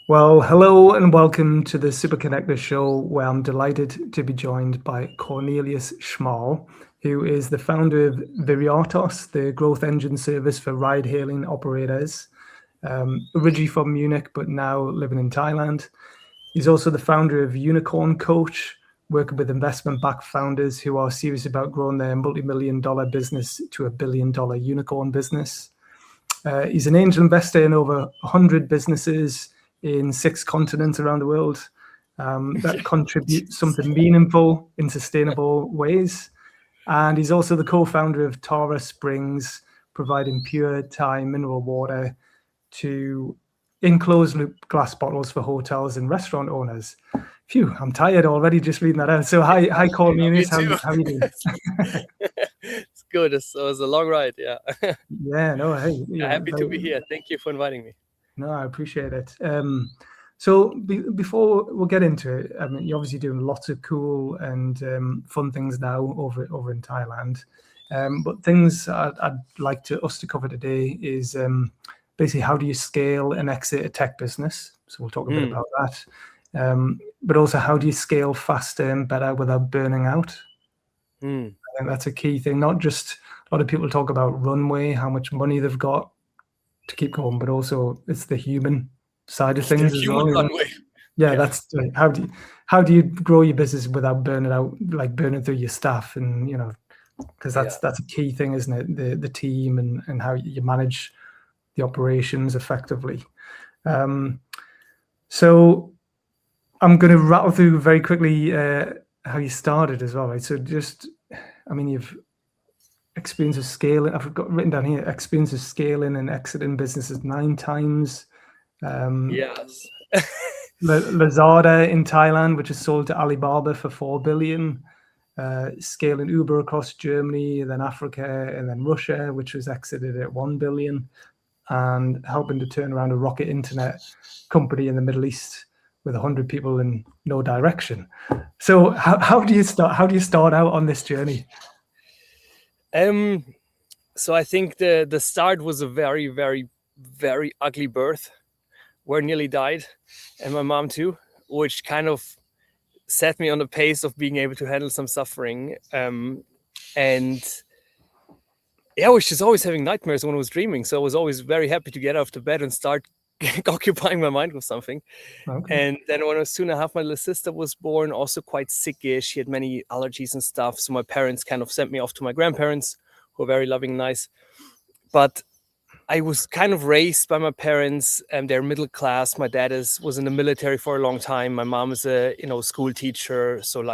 Well, hello and welcome to the Super Connector Show, where I'm delighted to be joined by Cornelius Schmahl, who is the founder of Viriatos, the growth engine service for ride-hailing operators, originally from Munich, but now living in Thailand. He's also the founder of Unicorn Coach, working with investment-backed founders who are serious about growing their multi-million-dollar business to a billion-dollar unicorn business. He's an angel investor in over 100 businesses in 6 continents around the world that contribute something meaningful in sustainable ways. And he's also the co-founder of Tara Springs, providing pure Thai mineral water to enclosed-loop glass bottles for hotels and restaurant owners. Phew, I'm tired already just reading that out. So hi Cornelius, how you doing? It's good. It was a long ride, yeah. Yeah, no, hey. Yeah, happy to be here. Thank you for inviting me. No, I appreciate it. So before we'll get into it, I mean, you're obviously doing lots of cool and fun things now over in Thailand. But things I'd like us to cover today is basically how do you scale and exit a tech business? So we'll talk a bit about that. But also how do you scale faster and better without burning out? I think that's a key thing. Not just a lot of people talk about runway, how much money they've got to keep going, but also it's the human side of things as well. Runway. Yeah, that's how do you grow your business without burning out, like burning through your staff, and because that's a key thing, isn't it? The team and how you manage the operations effectively. So I'm going to rattle through very quickly how you started as well, right? So you've experience of scaling. I've got written down here, experience of scaling and exiting businesses 9 times. Yes. Lazada in Thailand, which is sold to Alibaba for 4 billion. Scaling Uber across Germany, then Africa, and then Russia, which was exited at 1 billion. And helping to turn around a rocket internet company in the Middle East with 100 people in no direction. So how do you start? How do you start out on this journey? So I think the start was a very, very, very ugly birth where I nearly died, and my mom too, which kind of set me on the pace of being able to handle some suffering. And I was just always having nightmares when I was dreaming. So I was always very happy to get out of bed and start occupying my mind with something. Okay. And then when I was 2.5, my little sister was born, also quite sickish. She had many allergies and stuff. So my parents kind of sent me off to my grandparents, who are very loving and nice. But I was kind of raised by my parents, and they're middle class. My dad was in the military for a long time. My mom is a school teacher, so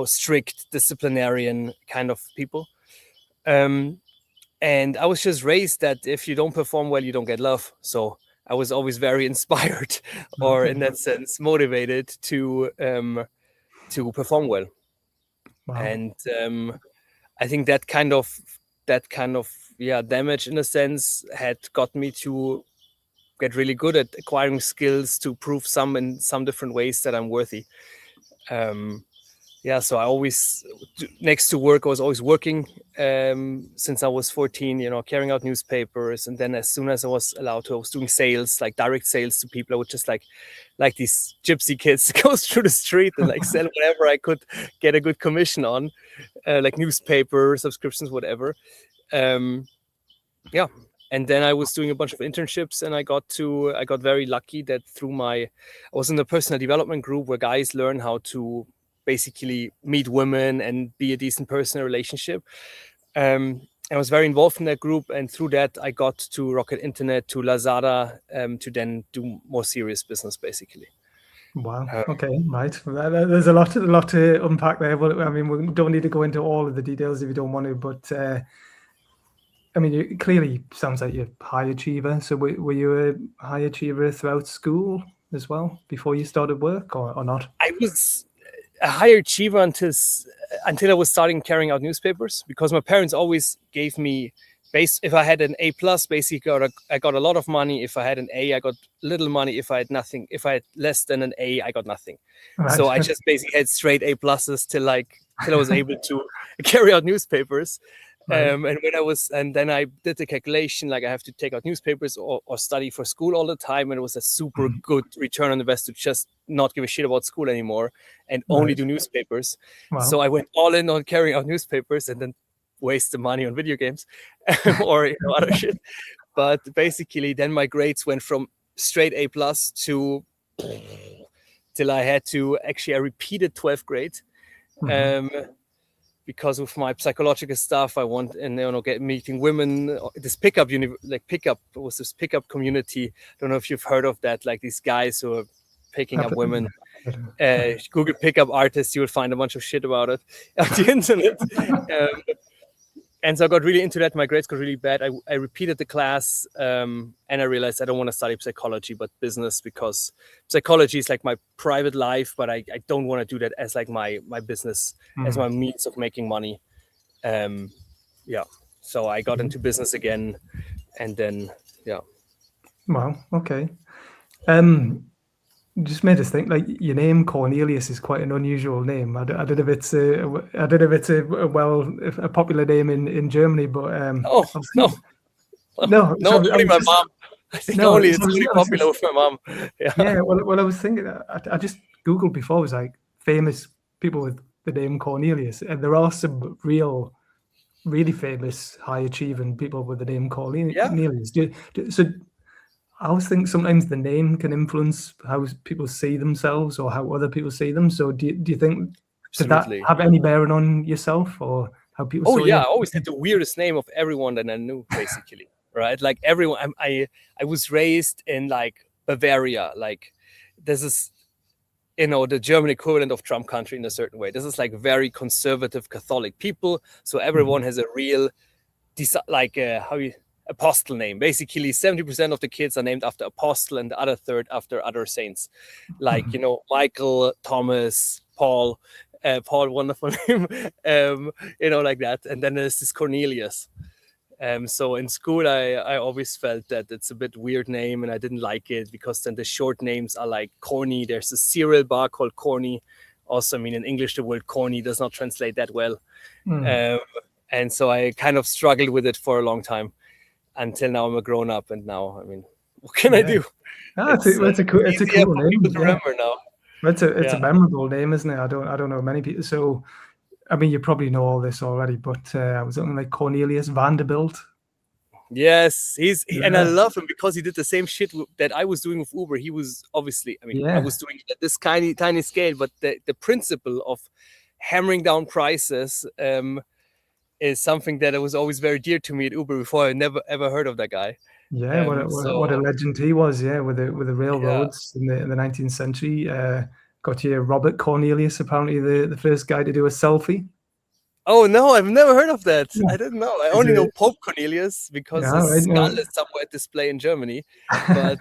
strict disciplinarian kind of people. And I was just raised that if you don't perform well, you don't get love. So I was always very inspired, or in that sense, motivated to perform well. Wow. And I think that kind of damage, in a sense, had got me to get really good at acquiring skills to prove in some different ways that I'm worthy. So I always, next to work, I was always working since I was 14, carrying out newspapers. And then as soon as I was allowed to, I was doing sales, like direct sales to people. I would just like these gypsy kids go through the street and sell whatever I could get a good commission on, like newspaper subscriptions, whatever. And then I was doing a bunch of internships, and I got very lucky that I was in the personal development group where guys learn how to basically meet women and be a decent person in a relationship. I was very involved in that group, and through that I got to Rocket Internet, to Lazada, to then do more serious business, basically. Wow. Okay. Right. There's a lot to unpack there. But I mean, we don't need to go into all of the details if you don't want to. But I mean, it clearly sounds like you're a high achiever. So were you a high achiever throughout school as well before you started work, or not? I was a high achiever until I was starting carrying out newspapers, because my parents always gave me if I had an A+, basically I got a lot of money. If I had an A, I got little money. If I had nothing, if I had less than an A, I got nothing. Right. So I just basically had straight A+ till I was able to carry out newspapers. Right. And then I did the calculation, like I have to take out newspapers or study for school all the time. And it was a super good return on investment to just not give a shit about school anymore and only do newspapers. Wow. So I went all in on carrying out newspapers and then waste the money on video games or other shit. But basically then my grades went from straight A+ to till I had to I repeated 12th grade. Because of my psychological stuff, I want get meeting women. This pickup was this pickup community. I don't know if you've heard of that. Like these guys who are picking up women. Google pickup artists, you will find a bunch of shit about it on the internet. And so I got really into that. My grades got really bad. I repeated the class, and I realized I don't want to study psychology, but business, because psychology is like my private life, but I don't want to do that as like my business, as my means of making money. So I got into business again, and then Wow. Okay. Just made us think, like, your name Cornelius is quite an unusual name. I don't know if it's a popular name in Germany, but no, only my mom. I think it's really popular with my mom. Yeah. Well, I was thinking, I just Googled before. It was like famous people with the name Cornelius, and there are some really famous, high achieving people with the name Cornelius. So I always think sometimes the name can influence how people see themselves or how other people see them. So do you think, did that have any bearing on yourself or how people saw you? I always had the weirdest name of everyone that I knew, basically. Right? Like everyone, I was raised in like Bavaria. Like this is, the German equivalent of Trump country in a certain way. This is like very conservative Catholic people. So everyone has a real, apostle name. Basically 70% of the kids are named after apostle and the other third after other saints, like Michael, Thomas, Paul, wonderful name, like that. And then there's this Cornelius. So in school I always felt that it's a bit weird name and I didn't like it, because then the short names are like corny. There's a cereal bar called Corny. Also, I mean, in English the word corny does not translate that well. And so I kind of struggled with it for a long time, until now I'm a grown up, and now, I mean, what can I do? It's a cool name. People to remember now. It's a memorable name, isn't it? I don't know many people. So, I mean, you probably know all this already, but I was looking like Cornelius Vanderbilt. Yes, and I love him because he did the same shit that I was doing with Uber. He was obviously, I was doing it at this tiny scale, but the principle of hammering down prices is something that was always very dear to me at Uber before. I never ever heard of that guy. Yeah, what a legend he was. Yeah, with the railroads in the 19th century. Got here Robert Cornelius, apparently the first guy to do a selfie. Oh no, I've never heard of that. Yeah. I didn't know. I only know Pope Cornelius because his skull is somewhere at display in Germany. But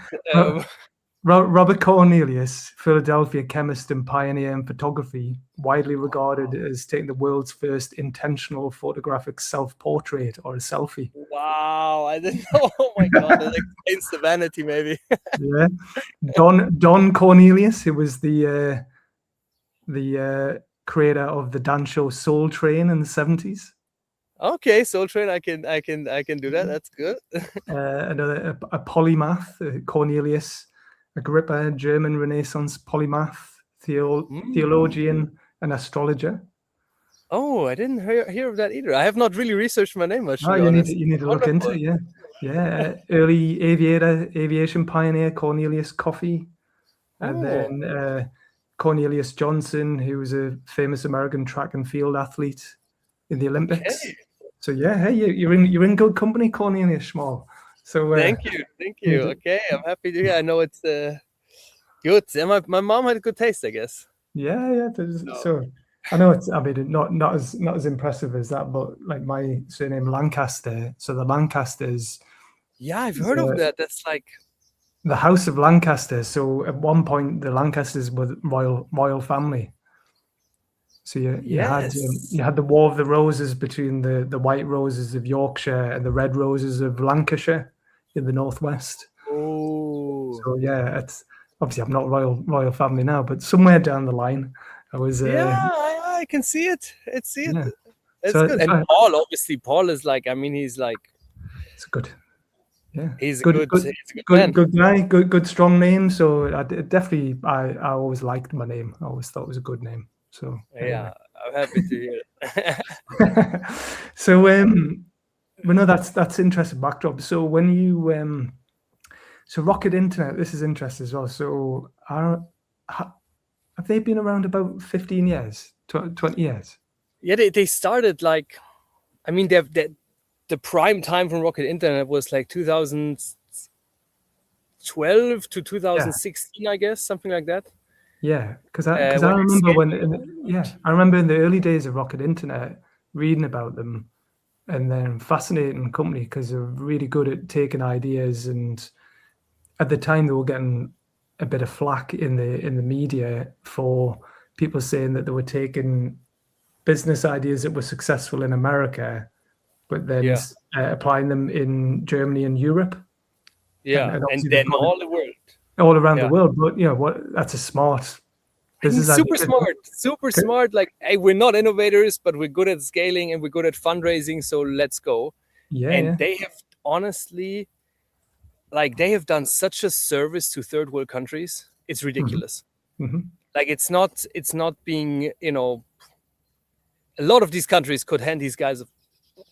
Robert Cornelius, Philadelphia chemist and pioneer in photography, widely regarded as taking the world's first intentional photographic self-portrait or a selfie. Wow, I didn't know. Oh my God, that explains the vanity, maybe. Yeah, Don Cornelius, who was the creator of the dance show Soul Train in the 70s. Okay, Soul Train, I can do that. That's good. Another a polymath, Cornelius Agrippa, German Renaissance polymath, theologian, and astrologer. Oh, I didn't hear of that either. I have not really researched my name much. You need to look into it. Yeah. Early aviation pioneer Cornelius Coffey, and then Cornelius Johnson, who was a famous American track and field athlete in the Olympics. Okay. So hey, you're in good company, Cornelius Schmahl. So thank you. Okay, I'm happy to hear. I know it's good. Yeah, my mom had a good taste, I guess. Yeah. So I know it's. I mean, not as impressive as that, but like my surname Lancaster. So the Lancasters. Yeah, I've heard of that. That's like the House of Lancaster. So at one point, the Lancasters were the royal family. So you had the War of the Roses between the White Roses of Yorkshire and the Red Roses of Lancashire in the northwest. Oh, so it's obviously I'm not royal family now, but somewhere down the line I was. I can see it. That's good. And Paul, obviously, Paul is like, I mean, he's like, it's good. Yeah, he's a good man. man. Good guy, good strong name. So I always liked my name. I always thought it was a good name. So yeah, I'm happy to hear it. So well, no, that's interesting backdrop. So when you so Rocket Internet, this is interesting as well. So have they been around about 15 years, 20 years? Yeah, they started like, I mean, the prime time from Rocket Internet was like 2012 to 2016, I guess, something like that. Yeah, because I remember I remember in the early days of Rocket Internet reading about them, and then fascinating company because they're really good at taking ideas, and at the time they were getting a bit of flack in the media for people saying that they were taking business ideas that were successful in America, but then applying them in Germany and Europe. Yeah, and then all the world. All around the world. But that's a smart business idea. Super smart. Like, hey, we're not innovators, but we're good at scaling and we're good at fundraising, so let's go. They have honestly, like, they have done such a service to third world countries. It's ridiculous. Mm-hmm. Like, it's not being, a lot of these countries could hand these guys a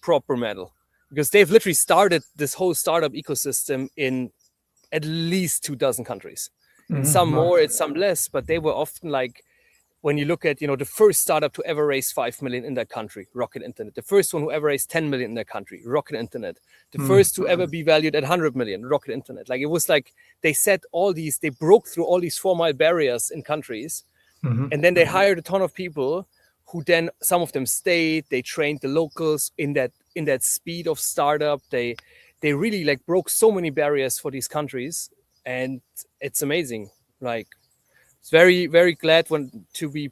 proper medal because they've literally started this whole startup ecosystem in at least 24 countries. In some more, it's some less, but they were often like, when you look at, the first startup to ever raise 5 million in that country, Rocket Internet. The first one who ever raised 10 million in that country, Rocket Internet. The first to ever be valued at 100 million, Rocket Internet. Like, it was like they broke through all these 4-mile barriers in countries. And then they hired a ton of people who then, some of them stayed, they trained the locals in that speed of startup. They really like broke so many barriers for these countries. And it's amazing. Like, it's very, very glad to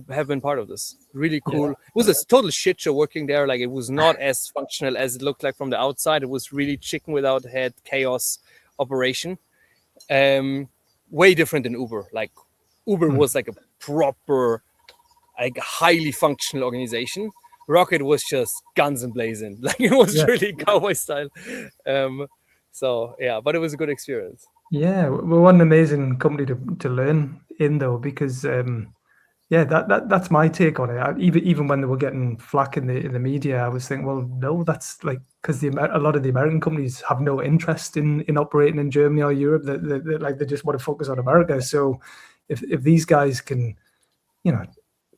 have been part of this. Really cool. Yeah. It was a total shit show working there. Like, it was not as functional as it looked like from the outside. It was really chicken without head, chaos operation. Way different than Uber. Like, Uber was like a proper, like, highly functional organization. Rocket was just guns and blazing. Like, it was really cowboy style. So yeah, but it was a good experience. Yeah, well, what an amazing company to learn in, though, because that's my take on it. Even when they were getting flack in the media, I was thinking, well, no, that's like because a lot of the American companies have no interest in operating in Germany or Europe. They just want to focus on America. So if these guys can,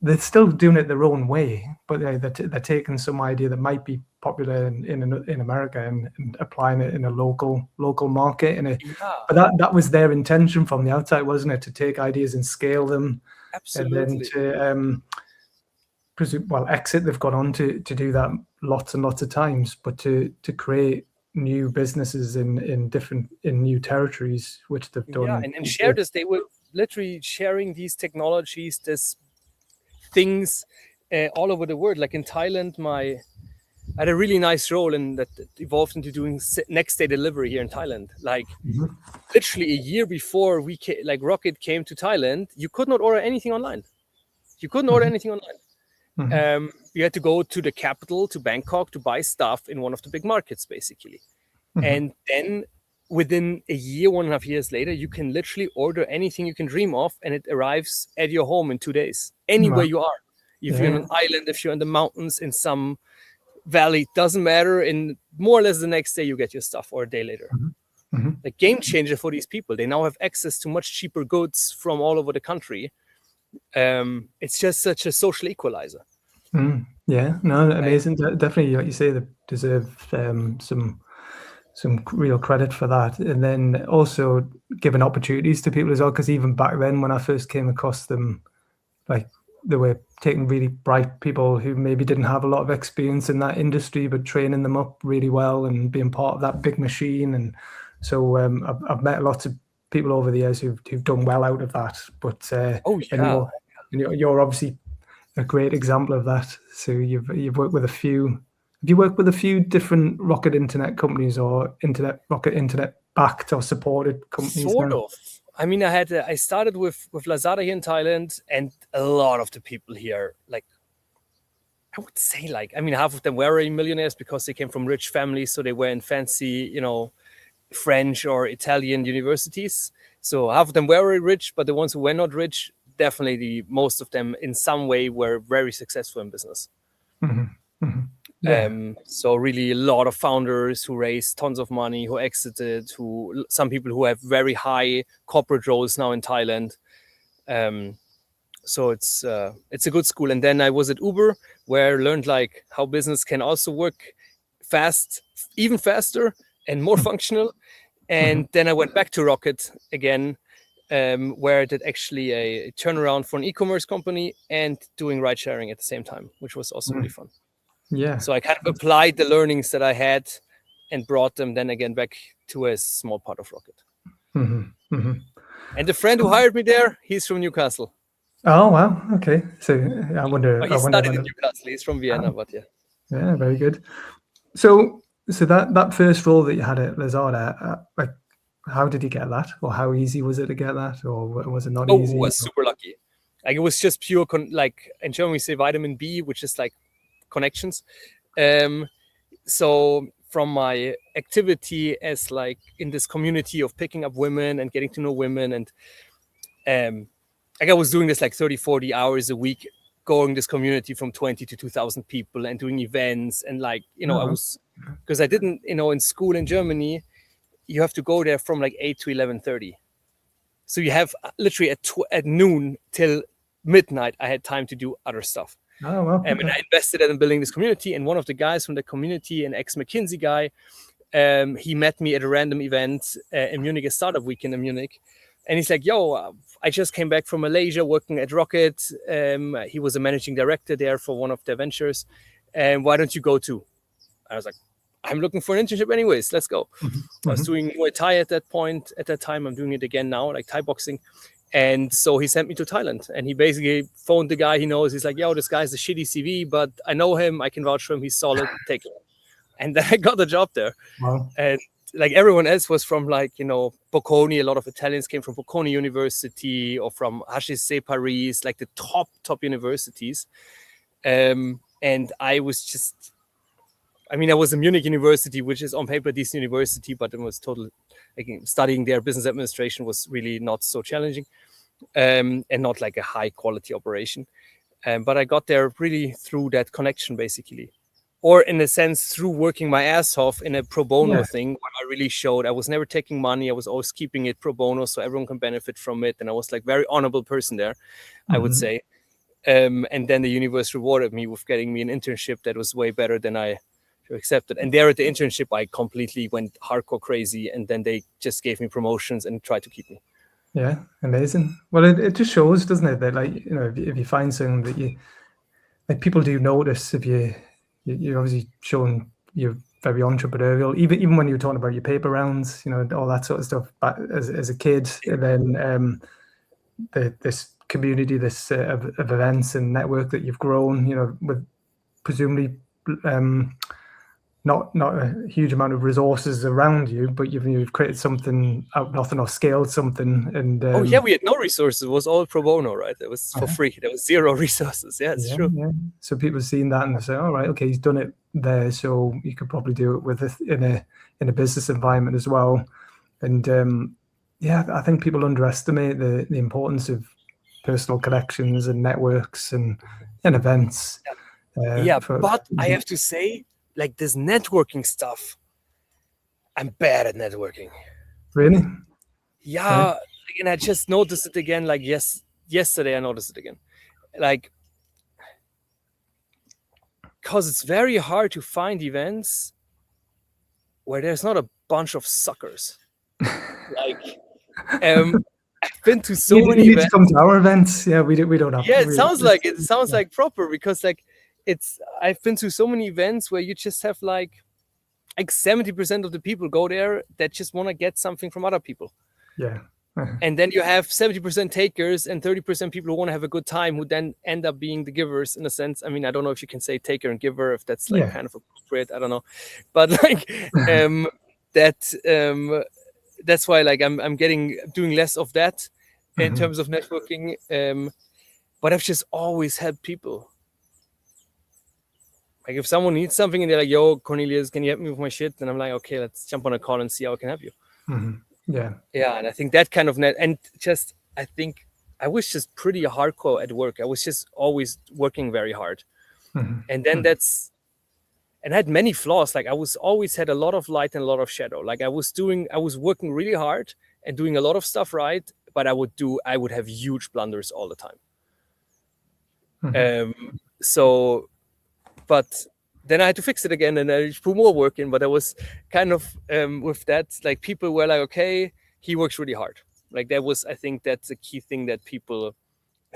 they're still doing it their own way, but they're taking some idea that might be popular in America and applying it in a local market. But that was their intention from the outside, wasn't it? To take ideas and scale them. Absolutely. And then exit. They've gone on to do that lots and lots of times, but to create new businesses in new territories, which they've done. Yeah, and share this. They were literally sharing these technologies, this things all over the world. Like in Thailand, I had a really nice role in that evolved into doing next day delivery here in Thailand. Like literally a year before Rocket came to Thailand, you could not order anything online. You couldn't order anything online. You had to go to the capital, to Bangkok, to buy stuff in one of the big markets, basically. And then within a year, 1.5 years later, you can literally order anything you can dream of, and it arrives at your home in 2 days, anywhere you are. If you're on an island, if you're in the mountains, in some valley, doesn't matter. In more or less the next day, you get your stuff, or a day later. A game changer for these people. They now have access to much cheaper goods from all over the country. It's just such a social equalizer. Yeah, no, amazing. Definitely, like you say, they deserve some real credit for that, and then also giving opportunities to people as well. Because even back then, when I first came across them, like they were taking really bright people who maybe didn't have a lot of experience in that industry, but training them up really well and being part of that big machine. And so I've met lots of people over the years who've done well out of that. But you're obviously a great example of that. So you've worked with a few. Have you worked with a few different Rocket Internet companies or Rocket Internet backed or supported companies? Sort of. I mean, I started with Lazada here in Thailand, and a lot of the people here, like, I would say half of them were already millionaires because they came from rich families, so they were in fancy, French or Italian universities. So half of them were very rich, but the ones who were not rich, definitely most of them in some way were very successful in business. Mm-hmm. Mm-hmm. Yeah. So really a lot of founders who raised tons of money, who exited, some people who have very high corporate roles now in Thailand. So it's a good school. And then I was at Uber, where I learned how business can also work fast, even faster and more functional. And then I went back to Rocket again, where I did actually a turnaround for an e-commerce company and doing ride sharing at the same time, which was also really fun. Yeah. So I kind of applied the learnings that I had and brought them then again back to a small part of Rocket. Mm-hmm. Mm-hmm. And the friend who hired me there, he's from Newcastle. Oh, wow. Okay. So I wonder. He studied in Newcastle. He's from Vienna, but yeah. Yeah, very good. So that first role that you had at Lazada, how did you get that, or how easy was it to get that, or was it not easy? I was super lucky. It was just pure in German we say vitamin B, which is connections. So from my activity as in this community of picking up women and getting to know women, and I was doing this 30, 40 hours a week, going this community from 20 to 2,000 people and doing events. And I was, because I didn't, in school in Germany, you have to go there from 8 to 11:30. So you have literally at noon till midnight, I had time to do other stuff. Oh, well. And I invested in building this community. And one of the guys from the community, an ex-McKinsey guy, he met me at a random event in Munich, a startup weekend in Munich. And he's like, yo, I just came back from Malaysia working at Rocket. He was a managing director there for one of their ventures. And why don't you go too? I was like, I'm looking for an internship anyways. Let's go. I was doing Muay Thai at that point. At that time, I'm doing it again now, Thai boxing. And so he sent me to Thailand. And he basically phoned the guy he knows. He's like, yo, this guy's a shitty CV, but I know him. I can vouch for him. He's solid. Take it. And then I got the job there. Wow. And everyone else was from Bocconi. A lot of Italians came from Bocconi University or from HEC Paris, the top universities. And I was just, I was a Munich university, which is on paper decent university, but it was totally, studying there, business administration was really not so challenging, and not a high quality operation. But I got there really through that connection, basically. Or in a sense, through working my ass off in a pro bono thing, where I really showed I was never taking money. I was always keeping it pro bono so everyone can benefit from it. And I was very honorable person there, I would say. And then the universe rewarded me with getting me an internship that was way better than I accepted. And there at the internship, I completely went hardcore crazy. And then they just gave me promotions and tried to keep me. Yeah, amazing. Well, it just shows, doesn't it, that if you find something that you people do notice, if you're obviously showing you're very entrepreneurial, even when you're talking about your paper rounds, all that sort of stuff. But as a kid, and then this community, this of events and network that you've grown, with presumably not a huge amount of resources around you, but you've created something out of nothing or scaled something. And we had no resources. It was all pro bono, right? It was for free. There was zero resources. Yeah, it's true. Yeah. So people seen that and they say, all right, okay, he's done it there, so you could probably do it with in a business environment as well. And I think people underestimate the importance of personal connections and networks and events. But I have to say, this networking stuff, I'm bad at networking. Really? Yeah. Right. And I just noticed it again. Yesterday I noticed it again. Because it's very hard to find events where there's not a bunch of suckers. I've been to so many events. Come to our events. Yeah, we don't have. Yeah, it sounds like proper, because I've been to so many events where you just have 70% of the people go there that just want to get something from other people. Yeah. And then you have 70% takers and 30% people who want to have a good time, who then end up being the givers in a sense. I mean, I don't know if you can say taker and giver, if that's kind of appropriate. I don't know. But that's why I'm doing less of that in terms of networking. But I've just always had people. Like if someone needs something and they're like, "Yo, Cornelius, can you help me with my shit?" Then I'm like, "Okay, let's jump on a call and see how I can help you." Yeah. Yeah, and I think that kind of net, and just I think I was just pretty hardcore at work. I was just always working very hard, and then and I had many flaws. Like I was always had a lot of light and a lot of shadow. Like I was working really hard and doing a lot of stuff right, but I would have huge blunders all the time. So, but then I had to fix it again, and I put more work in. But I was kind of with that, like people were like, okay, he works really hard. Like I think that's a key thing that people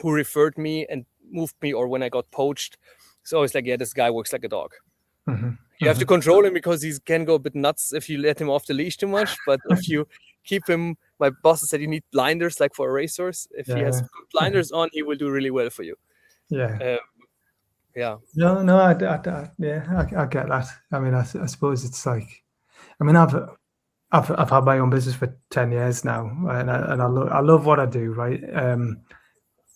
who referred me and moved me, or when I got poached, it's always like, yeah, this guy works like a dog. You have to control him because he can go a bit nuts if you let him off the leash too much. But if you keep him, my boss said you need blinders like for a racehorse. If he has good blinders on, he will do really well for you. Yeah. Yeah. No, I get that. I mean, I suppose it's like, I mean, I've had my own business for 10 years now, and I love what I do, right?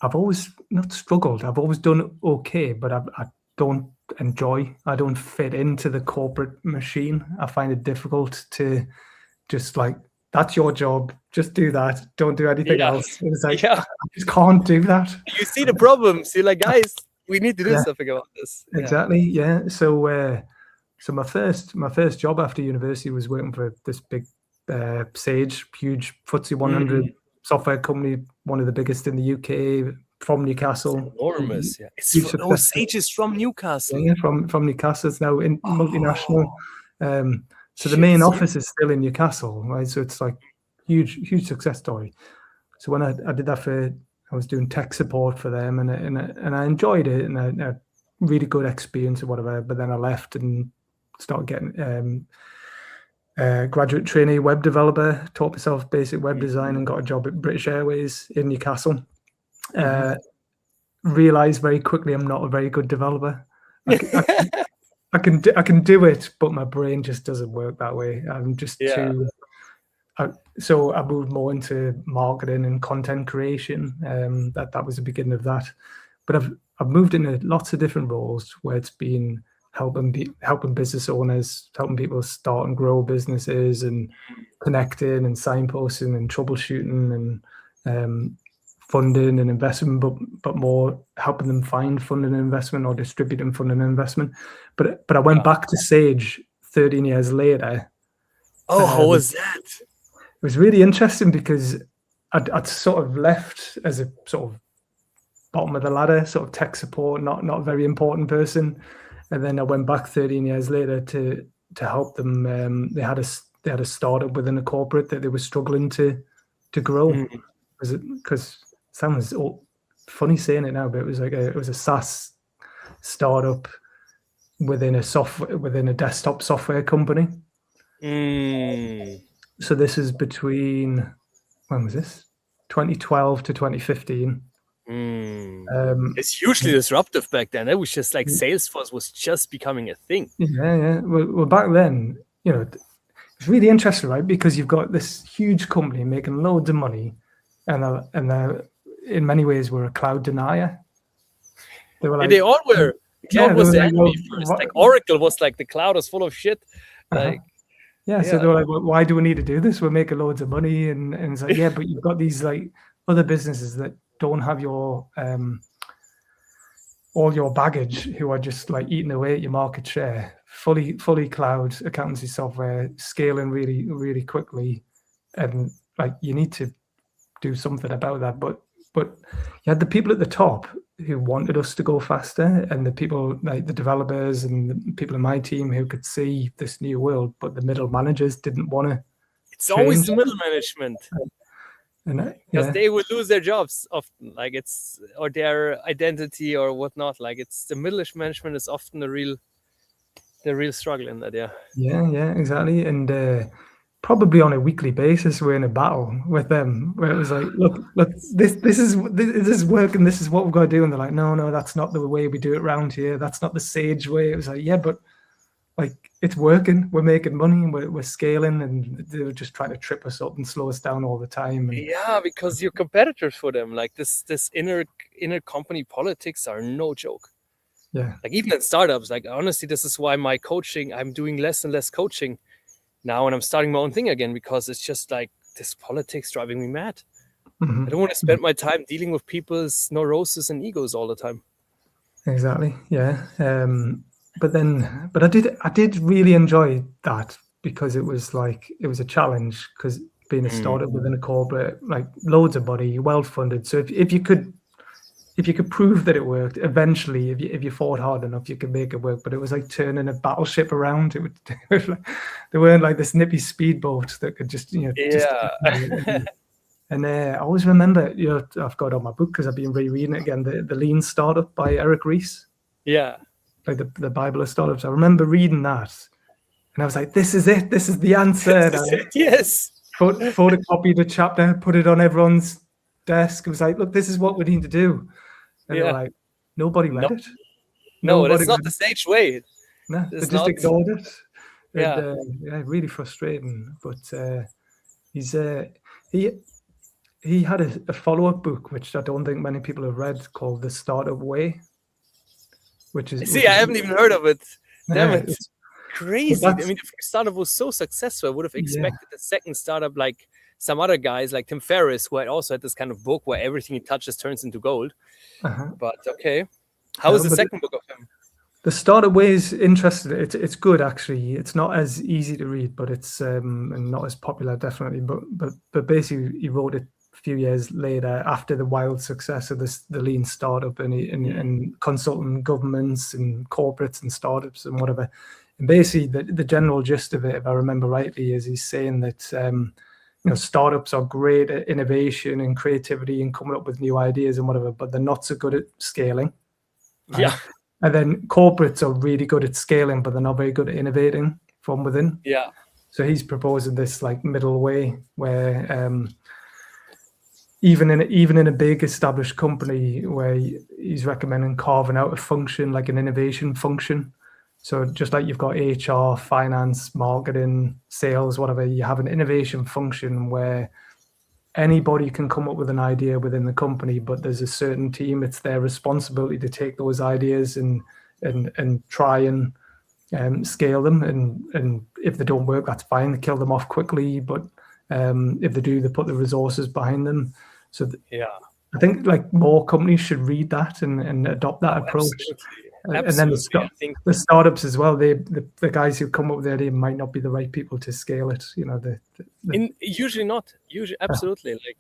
I've always not struggled. I've always done okay, but I don't fit into the corporate machine. I find it difficult to just like, that's your job, just do that, don't do anything else. It's like, I just can't do that. You see the problems, you're like, guys, we need to do something about this. Exactly. Yeah. So my first job after university was working for this big Sage, huge FTSE 100 software company, one of the biggest in the UK, from Newcastle. It's enormous. Sage is from Newcastle. Yeah, from Newcastle. It's now in multinational. So the main office is still in Newcastle, right? So it's like huge success story. So when I did that I was doing tech support for them, and I enjoyed it, and a really good experience or whatever. But then I left and started getting graduate trainee web developer, taught myself basic web design, and got a job at British Airways in Newcastle. Realized very quickly I'm not a very good developer. I can do it, but my brain just doesn't work that way. I'm just too. So I moved more into marketing and content creation. That was the beginning of that. But I've moved into lots of different roles where it's been helping business owners, helping people start and grow businesses, and connecting and signposting and troubleshooting and funding and investment, but more helping them find funding and investment, or distributing funding and investment. But I went back to Sage 13 years later. Oh, how was that? It was really interesting because I'd sort of left as a sort of bottom of the ladder, sort of tech support, not a very important person. And then I went back 13 years later to help them. They had a startup within a corporate that they were struggling to grow. Because it sounds funny saying it now, but it was a SaaS startup within a desktop software company. So this is between, when was this? 2012 to 2015. It's hugely disruptive back then. It was just like Salesforce was just becoming a thing. Yeah. Well, back then, it's really interesting, right? Because you've got this huge company making loads of money, and they're in many ways were a cloud denier. They were like, they all were. Cloud was the enemy first. Like Oracle was like, the cloud is full of shit. Like. So they were like, well, why do we need to do this? We're making loads of money, and it's like, yeah, but you've got these like other businesses that don't have your all your baggage, who are just like eating away at your market share. Fully cloud accountancy software, scaling really, really quickly, and like you need to do something about that. But you had the people at the top who wanted us to go faster, and the people like the developers and the people in my team who could see this new world, but the middle managers didn't want to. It's always the middle management, because they would lose their jobs often, like or their identity or whatnot. Like it's the middle management is often the real struggle in that. Yeah, exactly. And probably on a weekly basis, we're in a battle with them, where it was like, look, this is working. This is what we've got to do. And they're like, no, that's not the way we do it around here. That's not the Sage way. It was like, yeah, but like it's working. We're making money and we're scaling, and they were just trying to trip us up and slow us down all the time. And, because you're competitors for them. Like this inner company politics are no joke. Yeah. Like even in startups, like honestly, this is why I'm doing less and less coaching now, and I'm starting my own thing again, because it's just like this politics driving me mad. I don't want to spend my time dealing with people's neuroses and egos all the time. Exactly. Yeah. But I did really enjoy that, because it was a challenge, because being a startup within a corporate, like loads of money, well funded. So if you could prove that it worked, eventually, if you fought hard enough, you could make it work. But it was like turning a battleship around. It was like, they weren't like this nippy speedboat that could just And I always remember, I've got it on my book because I've been rereading it again, the Lean Startup by Eric Ries. Yeah. Like the Bible of startups. I remember reading that, and I was like, "This is it. This is the answer." Yes. Photocopied a chapter, put it on everyone's desk. It was like, "Look, this is what we need to do." And they were like, "Nobody read it. No, that's not the stage way. No, they just ignored it." Yeah. Really frustrating. But he had a follow-up book, which I don't think many people have read, called The Startup Way. I haven't even heard of it. Damn it. It's crazy. I mean, the first startup was so successful. I would have expected the second startup, like some other guys like Tim Ferriss, who had also had this kind of book where everything he touches turns into gold. But okay. How is the second book of him? The Startup Way is interesting. It's good, actually. It's not as easy to read, but it's and not as popular, definitely. But basically, he wrote it a few years later, after the wild success of the Lean Startup, and consulting governments and corporates and startups and whatever. And basically, the general gist of it, if I remember rightly, is he's saying that startups are great at innovation and creativity and coming up with new ideas and whatever, but they're not so good at scaling. Right? Yeah. And then corporates are really good at scaling, but they're not very good at innovating from within. Yeah. So he's proposing this like middle way where even in a big established company, where he's recommending carving out a function, like an innovation function. So just like you've got HR, finance, marketing, sales, whatever, you have an innovation function where anybody can come up with an idea within the company, but there's a certain team. It's their responsibility to take those ideas and try and scale them. And if they don't work, that's fine. They kill them off quickly. But if they do, they put the resources behind them. So I think like more companies should read that and adopt that approach. Absolutely. And then the startups as well. The guys who come up with the idea might not be the right people to scale it. Usually not. Usually, absolutely. Like,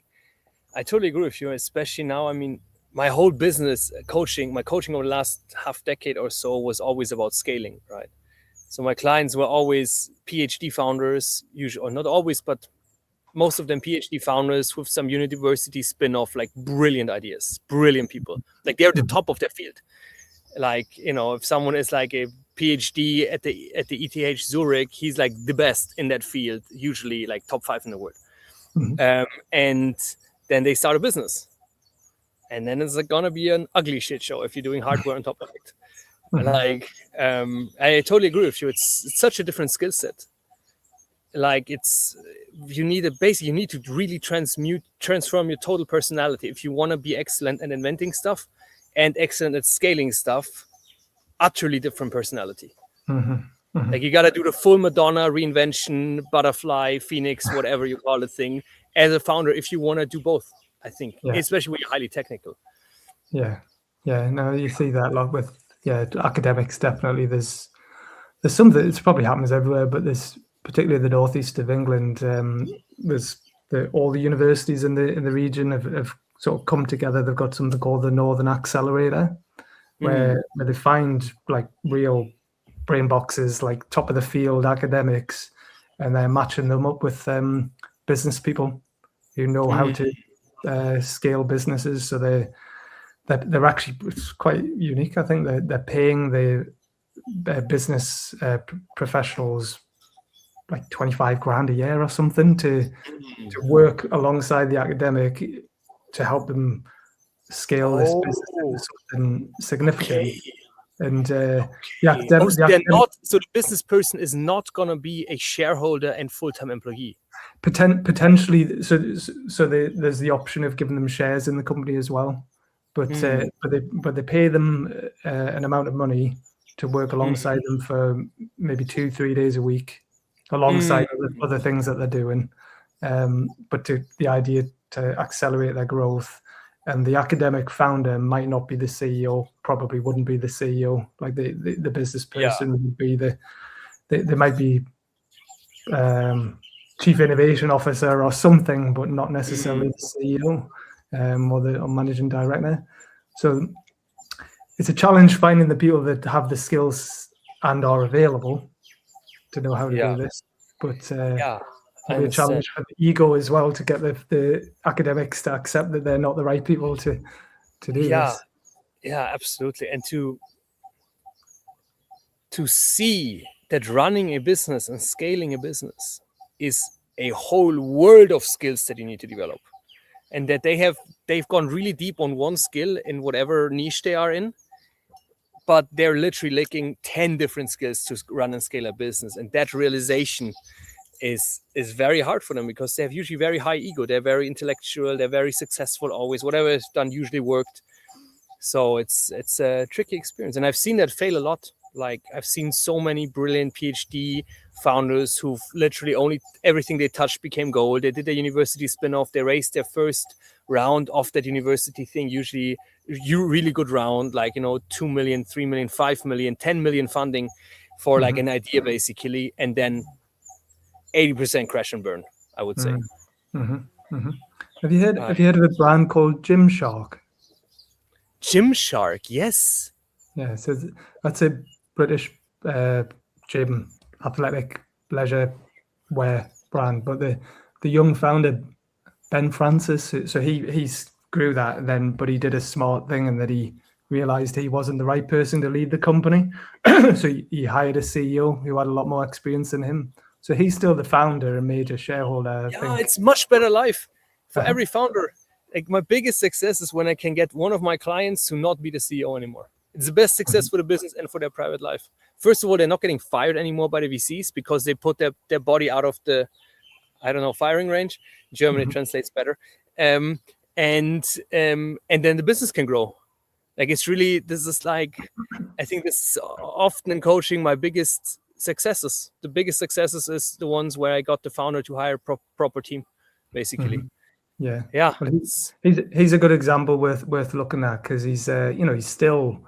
I totally agree with you. Especially now, I mean, my whole business coaching over the last half decade or so was always about scaling, right? So my clients were always PhD founders, usually, or not always, but most of them PhD founders with some university spin-off, like brilliant ideas, brilliant people. Like they're the top of their field. Like, if someone is like a PhD at the ETH Zurich, he's like the best in that field, usually like top 5 in the world. And then they start a business. And then it's gonna be an ugly shit show if you're doing hardware on top of it. Like, I totally agree with you. It's such a different skill set. Like you need to really transform your total personality if you want to be excellent at inventing stuff and excellent at scaling stuff. Utterly different personality. Like you got to do the full Madonna reinvention, butterfly, phoenix, whatever you call the thing, as a founder, if you want to do both, I think, especially when you're highly technical. Yeah. No, you see that a lot with academics. Definitely, there's some that it probably happens everywhere, but there's particularly the northeast of England. There's all the universities in the region have sort of come together. They've got something called the Northern Accelerator, where they find like real brain boxes, like top of the field academics, and they're matching them up with business people who know how to scale businesses. So they're actually, it's quite unique. I think they're paying the business professionals like 25 grand a year or something to work alongside the academic to help them scale this business into something significant. And so the business person is not going to be a shareholder and full-time employee. Potentially, so there's the option of giving them shares in the company as well. but they pay them an amount of money to work alongside them for maybe 2-3 days a week, alongside other things that they're doing. But the idea to accelerate their growth. And the academic founder might not be the CEO, probably wouldn't be the CEO. Like the business person would be they might be chief innovation officer or something, but not necessarily the CEO or managing director. So it's a challenge finding the people that have the skills and are available to know how to do this. But maybe a challenge for the ego as well to get the academics to accept that they're not the right people to do this. Yeah, absolutely. And to see that running a business and scaling a business is a whole world of skills that you need to develop, and that they've gone really deep on one skill in whatever niche they are in, but they're literally lacking 10 different skills to run and scale a business. And that realization is very hard for them, because they have usually very high ego. They're very intellectual. They're very successful always. Whatever is done usually worked. So it's a tricky experience. And I've seen that fail a lot. Like, I've seen so many brilliant PhD founders who've literally everything they touched became gold. They did a university spin-off. They raised their first round of that university thing, usually really good round, like, 2 million, 3 million, 5 million, 10 million funding for like an idea, basically. And then 80% crash and burn, I would say. Have you heard of a brand called Gymshark? Gymshark, yes. Yeah, so that's a British gym, athletic, leisure wear brand. But the young founder, Ben Francis, so he grew that then, but he did a smart thing, and that he realized he wasn't the right person to lead the company. So he hired a CEO who had a lot more experience than him. So he's still the founder, a major shareholder. I think. It's much better life for every founder. Like, my biggest success is when I can get one of my clients to not be the CEO anymore. It's the best success for the business and for their private life. First of all, they're not getting fired anymore by the VCs because they put their body out of the, firing range. In German, it translates better. And then the business can grow. Like, it's really, this is like, I think this is often in coaching my biggest successes. The biggest successes is the ones where I got the founder to hire proper team, basically. Yeah. Well, he's a good example worth looking at, because he's he's still,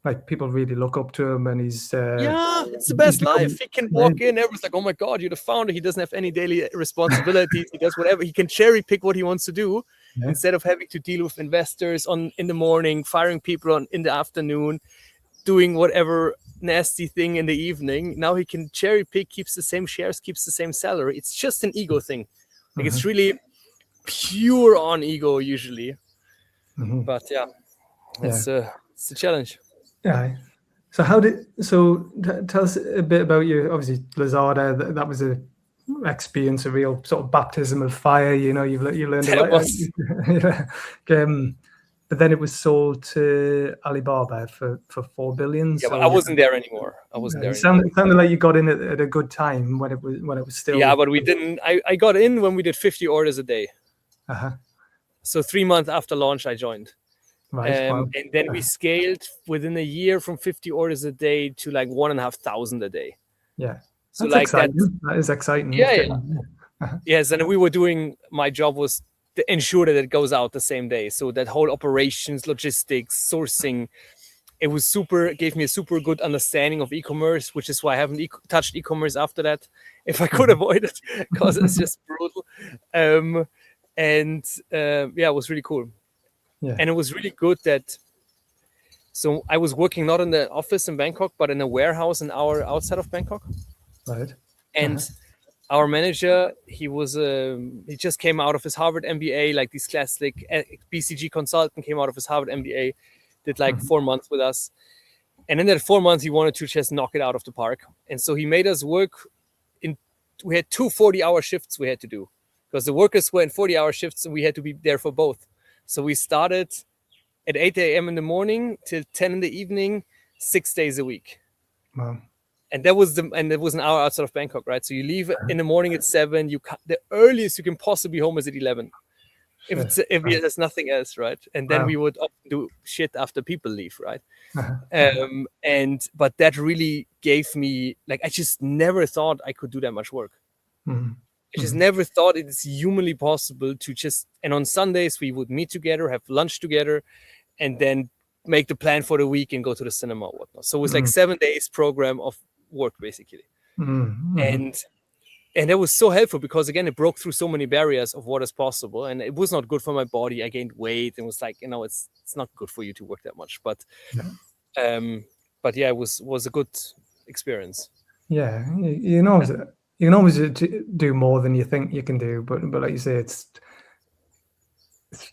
like, people really look up to him, and he's it's the best life. He can walk in, everyone's like, oh my God, you're the founder. He doesn't have any daily responsibilities. He does whatever. He can cherry pick what he wants to do instead of having to deal with investors in the morning, firing people in the afternoon, doing whatever nasty thing in the evening. Now he can cherry pick, keeps the same shares, keeps the same salary. It's just an ego thing. Like, it's really pure on ego usually. But it's a challenge. Yeah. So tell us a bit about you. Obviously, Lazada, that was a experience, a real sort of baptism of fire. You learned a lot. But then it was sold to Alibaba for $4 billion. Yeah, but I wasn't there anymore. It sounded like you got in at a good time when it was still. Yeah, but we didn't. I got in when we did 50 orders a day. So 3 months after launch, I joined. Right. And then we scaled within a year from 50 orders a day to like 1,500 a day. Yeah. So like exciting. That is exciting. Yeah. Yes, and my job was to ensure that it goes out the same day. So that whole operations, logistics, sourcing, it gave me a super good understanding of e-commerce, which is why I haven't touched e-commerce after that, if I could avoid it, because it's just brutal. It was really cool. Yeah. And it was really good so I was working not in the office in Bangkok, but in a warehouse an hour outside of Bangkok. Right. And our manager, he just came out of his Harvard MBA, like this classic BCG consultant, came out of his Harvard MBA, did like 4 months with us. And in that 4 months, he wanted to just knock it out of the park. And so he made us work we had 2 40-hour shifts we had to do, because the workers were in 40-hour shifts and we had to be there for both. So we started at 8 a.m. in the morning till 10 in the evening, 6 days a week. Wow. And that was an hour outside of Bangkok, right? So you leave in the morning at 7. The earliest you can possibly be home is at 11. Sure. if there's nothing else, right? And then we would often do shit after people leave, right? But that really gave me, like, I just never thought I could do that much work. I just never thought it's humanly possible to just, and on Sundays we would meet together, have lunch together, and then make the plan for the week and go to the cinema or whatnot. So it was like 7 days program of work, basically. And that was so helpful because, again, it broke through so many barriers of what is possible, and it was not good for my body. I gained weight and was like, it's not good for you to work that much. But yeah, it was a good experience. Yeah, you can always do more than you think you can do, but like you say, it's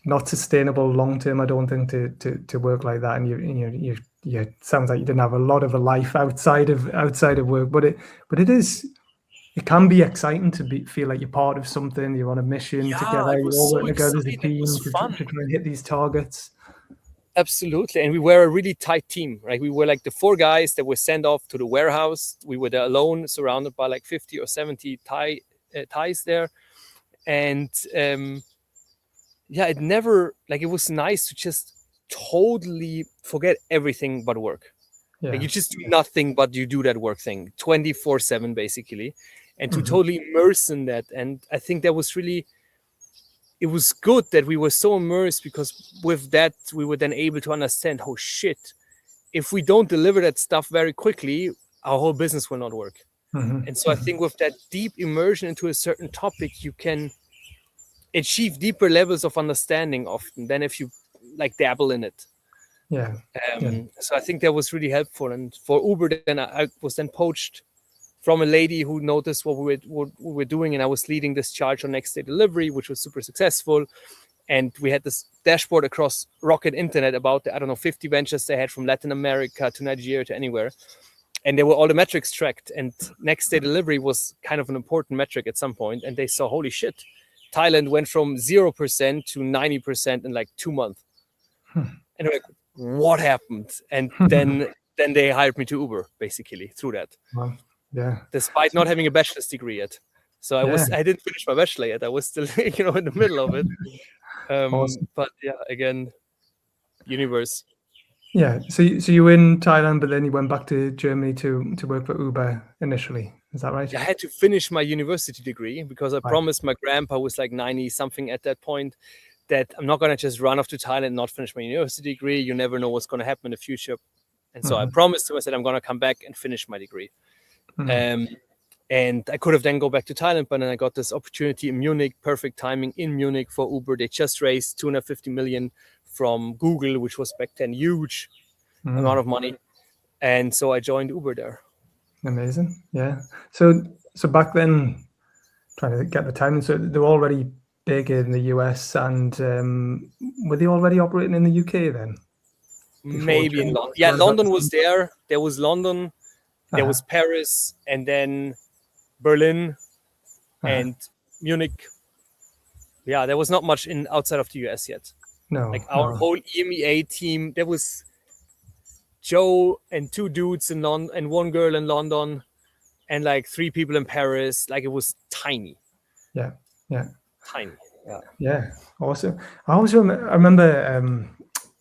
not sustainable long term. I don't think to work like that. And you sounds like you didn't have a lot of a life outside of work, but it can be exciting to feel like you're part of something. You're on a mission together. You're all working together as a team to try and hit these targets. Absolutely. And we were a really tight team, right? We were like the 4 guys that were sent off to the warehouse. We were there alone, surrounded by like 50 or 70 Thais there. And it never, like, it was nice to just totally forget everything but work. Like, you just do nothing but you do that work thing 24/7 basically, and to totally immerse in that. And I think that was really, it was good that we were so immersed, because with that we were then able to understand, oh shit, if we don't deliver that stuff very quickly, our whole business will not work. And so I think with that deep immersion into a certain topic, you can achieve deeper levels of understanding often than if you like dabble in it. So I think that was really helpful. And for Uber, then I was then poached from a lady who noticed what we were doing, and I was leading this charge on next day delivery, which was super successful. And we had this dashboard across Rocket Internet about, 50 ventures they had from Latin America to Nigeria to anywhere. And they were all the metrics tracked. And next day delivery was kind of an important metric at some point. And they saw, holy shit, Thailand went from 0% to 90% in like 2 months. And they're like, what happened? And then they hired me to Uber, basically, through that. Wow. Despite not having a bachelor's degree yet. So I didn't finish my bachelor yet. I was still, in the middle of it. Awesome. But yeah, again, universe. Yeah. So you were in Thailand, but then you went back to Germany to work for Uber initially. Is that right? I had to finish my university degree because I promised my grandpa, who was like 90 something at that point, that I'm not going to just run off to Thailand and not finish my university degree. You never know what's going to happen in the future. And so I promised him, I said, I'm going to come back and finish my degree. And I could have then go back to Thailand, but then I got this opportunity in Munich, perfect timing in Munich for Uber. They just raised 250 million from Google, which was back then huge amount of money. And so I joined Uber there. Amazing. Yeah. So back then, trying to get the timing, so they were already big in the US, and were they already operating in the UK then? Maybe in London. Yeah, London was there. There was London, there was Paris, and then Berlin and Munich. Yeah, there was not much outside of the US yet. No. Like our whole EMEA team, there was Joe and 2 dudes in London and 1 girl in London and like 3 people in Paris. Like, it was tiny. Yeah. Tiny. Yeah. Awesome. I remember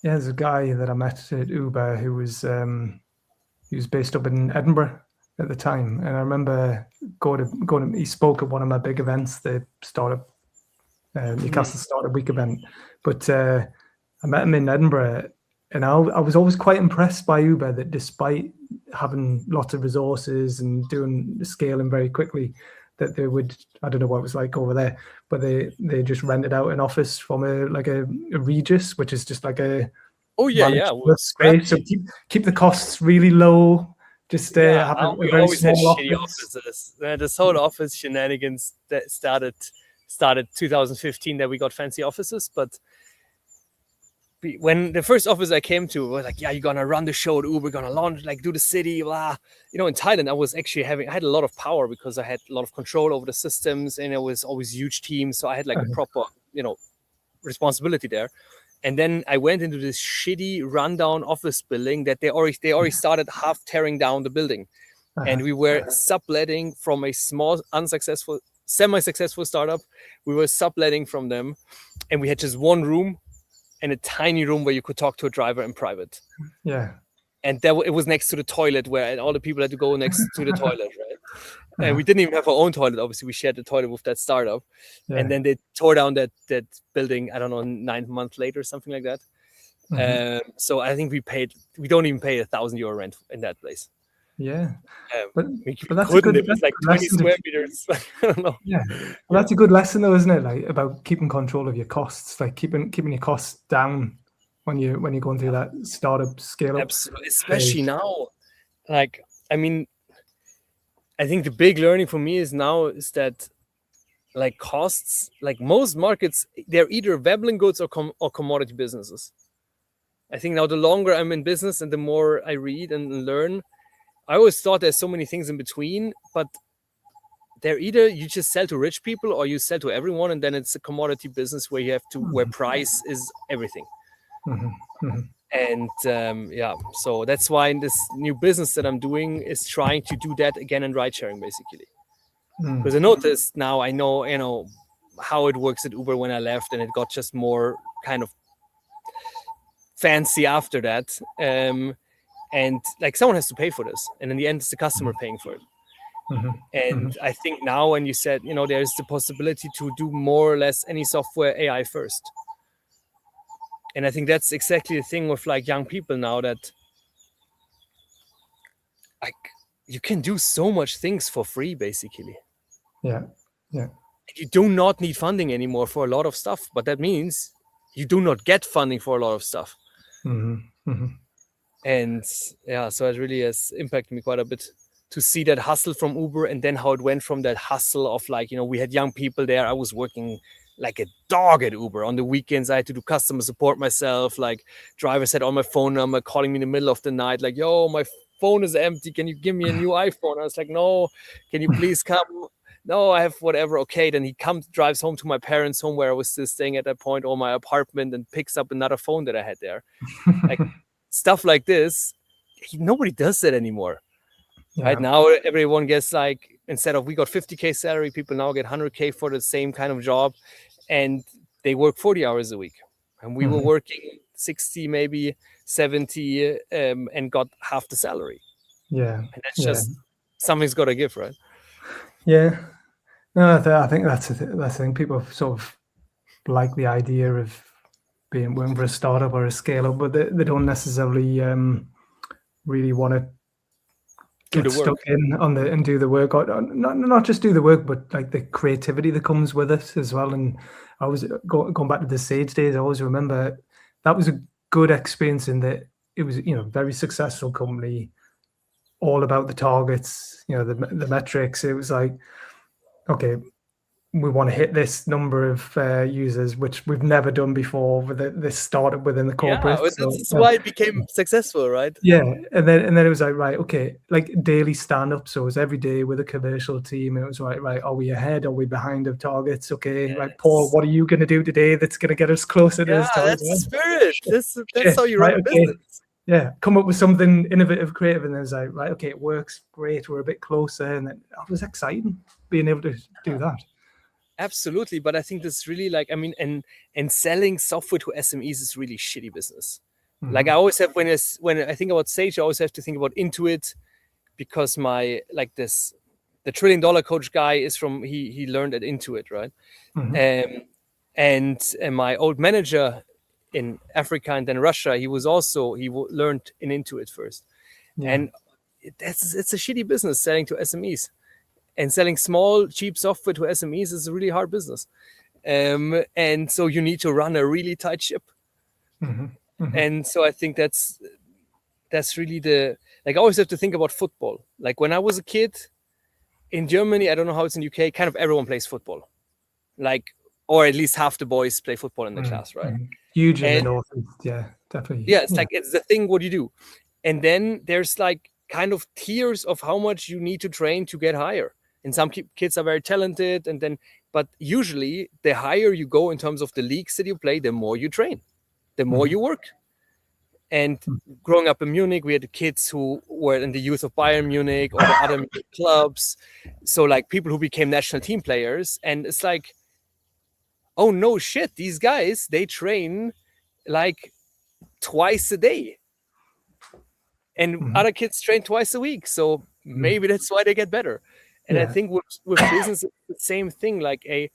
there's a guy that I met at Uber who was based up in Edinburgh at the time, and I remember going to he spoke at one of my big events, the startup Newcastle Startup Week event. But I met him in Edinburgh, and I was always quite impressed by Uber, that despite having lots of resources and scaling very quickly, that they would, I don't know what it was like over there, but they just rented out an office from a Regis, which is just like a space. So keep the costs really low. Just have a very small office. Offices. This whole office shenanigans that started 2015, that we got fancy offices, but when the first office I came to was like, you're gonna run the show at Uber, gonna launch, like, do the city, blah. In Thailand, I was actually I had a lot of power because I had a lot of control over the systems, and it was always huge teams, so I had like a proper, responsibility there. And then I went into this shitty rundown office building that they already started half tearing down the building, and we were subletting from a small unsuccessful semi-successful startup. We were subletting from them, and we had just one room and a tiny room where you could talk to a driver in private. Yeah. And it was next to the toilet, where all the people had to go next to the toilet, right? And we didn't even have our own toilet. Obviously, we shared the toilet with that startup. Yeah. And then they tore down that building, I don't know, 9 months later, something like that. So I think we don't even pay €1,000 rent in that place. Yeah. But that's a good, it was like 20 square meters. I don't know. Yeah. Well, that's a good lesson though, isn't it? Like about keeping control of your costs, like keeping your costs down when you're going through that startup scale up. Absolutely. Especially now. Like, I mean, I think the big learning for me is that like costs, like most markets, they're either Veblen goods or commodity businesses. I think now the longer I'm in business and the more I read and learn, I always thought there's so many things in between, but they're either you just sell to rich people or you sell to everyone, and then it's a commodity business where you have to where price is everything. And so that's why in this new business that I'm doing is trying to do that again in ride sharing, basically. Because I noticed now, I know how it works at Uber when I left, and it got just more kind of fancy after that. And like someone has to pay for this, and in the end, it's the customer paying for it. And I think now, when you said, there's the possibility to do more or less any software AI first. And I think that's exactly the thing with like young people now, that like you can do so much things for free, basically. Yeah. You do not need funding anymore for a lot of stuff, but that means you do not get funding for a lot of stuff. And so it really has impacted me quite a bit to see that hustle from Uber, and then how it went from that hustle of like, we had young people there. I was working like a dog at Uber. On the weekends, I had to do customer support myself. Like drivers had on my phone number calling me in the middle of the night, like, yo, my phone is empty. Can you give me a new iPhone? I was like, no, can you please come? No, I have whatever. Okay. Then he drives home to my parents' home where I was still staying at that point, or my apartment, and picks up another phone that I had there. Like stuff like this. Nobody does that anymore. Yeah. Right now, everyone gets like, instead of we got 50K salary, people now get 100K for the same kind of job, and they work 40 hours a week. And we were working 60, maybe 70, and got half the salary. Yeah. And that's just something's got to give, right? Yeah. No, I think that's the thing. People sort of like the idea of working for a startup or a scale up, but they don't necessarily really want to get stuck in and do the work, or not just do the work, but like the creativity that comes with it as well. And I was going back to the Sage days. I always remember that was a good experience in that it was, very successful company, all about the targets, the metrics. It was like, okay, we want to hit this number of users, which we've never done before with this startup within the corporate. Yeah, that's why it became successful, right? Yeah, and then it was like, right, okay, like daily stand-up. So it was every day with a commercial team. It was right, are we ahead? Are we behind of targets? Okay, yes. Right, Paul, what are you going to do today that's going to get us closer to this target? That's the spirit. That's how you run a business. Yeah, come up with something innovative, creative, and then it's like, right, okay, it works, great, we're a bit closer, and then it was exciting being able to do that. Absolutely, but I think that's really like, and selling software to SMEs is really shitty business. Like I always have, when I think about Sage, I always have to think about Intuit, because the $1 trillion coach guy is from, he learned at Intuit, right? And my old manager in Africa and then Russia, he learned in Intuit first. And it's a shitty business selling to SMEs. And selling small, cheap software to SMEs is a really hard business. And so you need to run a really tight ship. And so I think that's really I always have to think about football. Like when I was a kid in Germany, I don't know how it's in UK, kind of everyone plays football. Like, or at least half the boys play football in the class, right? Huge in the Northeast, yeah, definitely. Yeah, it's like, it's the thing, what you do. And then there's like kind of tiers of how much you need to train to get higher. And some kids are very talented, but usually the higher you go in terms of the leagues that you play, the more you train, the more you work. And growing up in Munich, we had the kids who were in the youth of Bayern Munich or the other clubs. So like people who became national team players. And it's like, oh no shit, these guys, they train like twice a day. And other kids train twice a week. So maybe that's why they get better. And I think with business, it's the same thing. Like a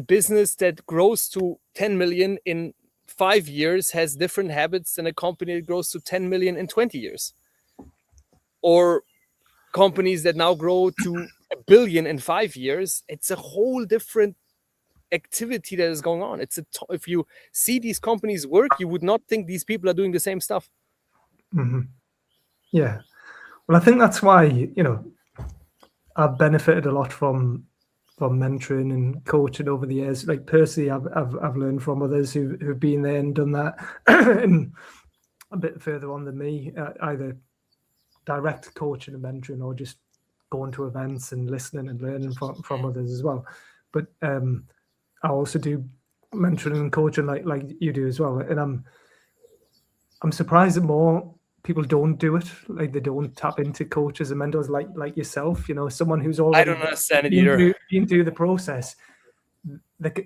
business that grows to 10 million in 5 years has different habits than a company that grows to 10 million in 20 years. Or companies that now grow to 1 billion in 5 years. It's a whole different activity that is going on. If you see these companies work, you would not think these people are doing the same stuff. Yeah. Well, I think that's why, I've benefited a lot from mentoring and coaching over the years. Like personally, I've learned from others who've been there and done that, and a bit further on than me, either direct coaching and mentoring or just going to events and listening and learning from others as well. But I also do mentoring and coaching like you do as well, and I'm surprised that more people don't do it. Like they don't tap into coaches and mentors like yourself. Someone who's already I don't understand it either. Been through the process.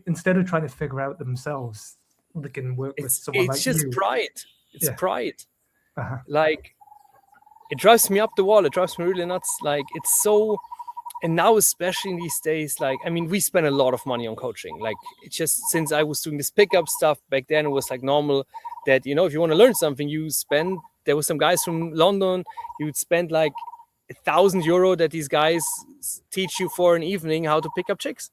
Instead of trying to figure out themselves, they can work with someone like you. It's just pride. It's pride. Like it drives me up the wall. It drives me really nuts. Like it's so. And now, especially in these days, like, I mean, we spend a lot of money on coaching. Like, it's just since I was doing this pickup stuff back then, it was like normal that, if you want to learn something, there were some guys from London, you would spend like €1,000 that these guys teach you for an evening how to pick up chicks.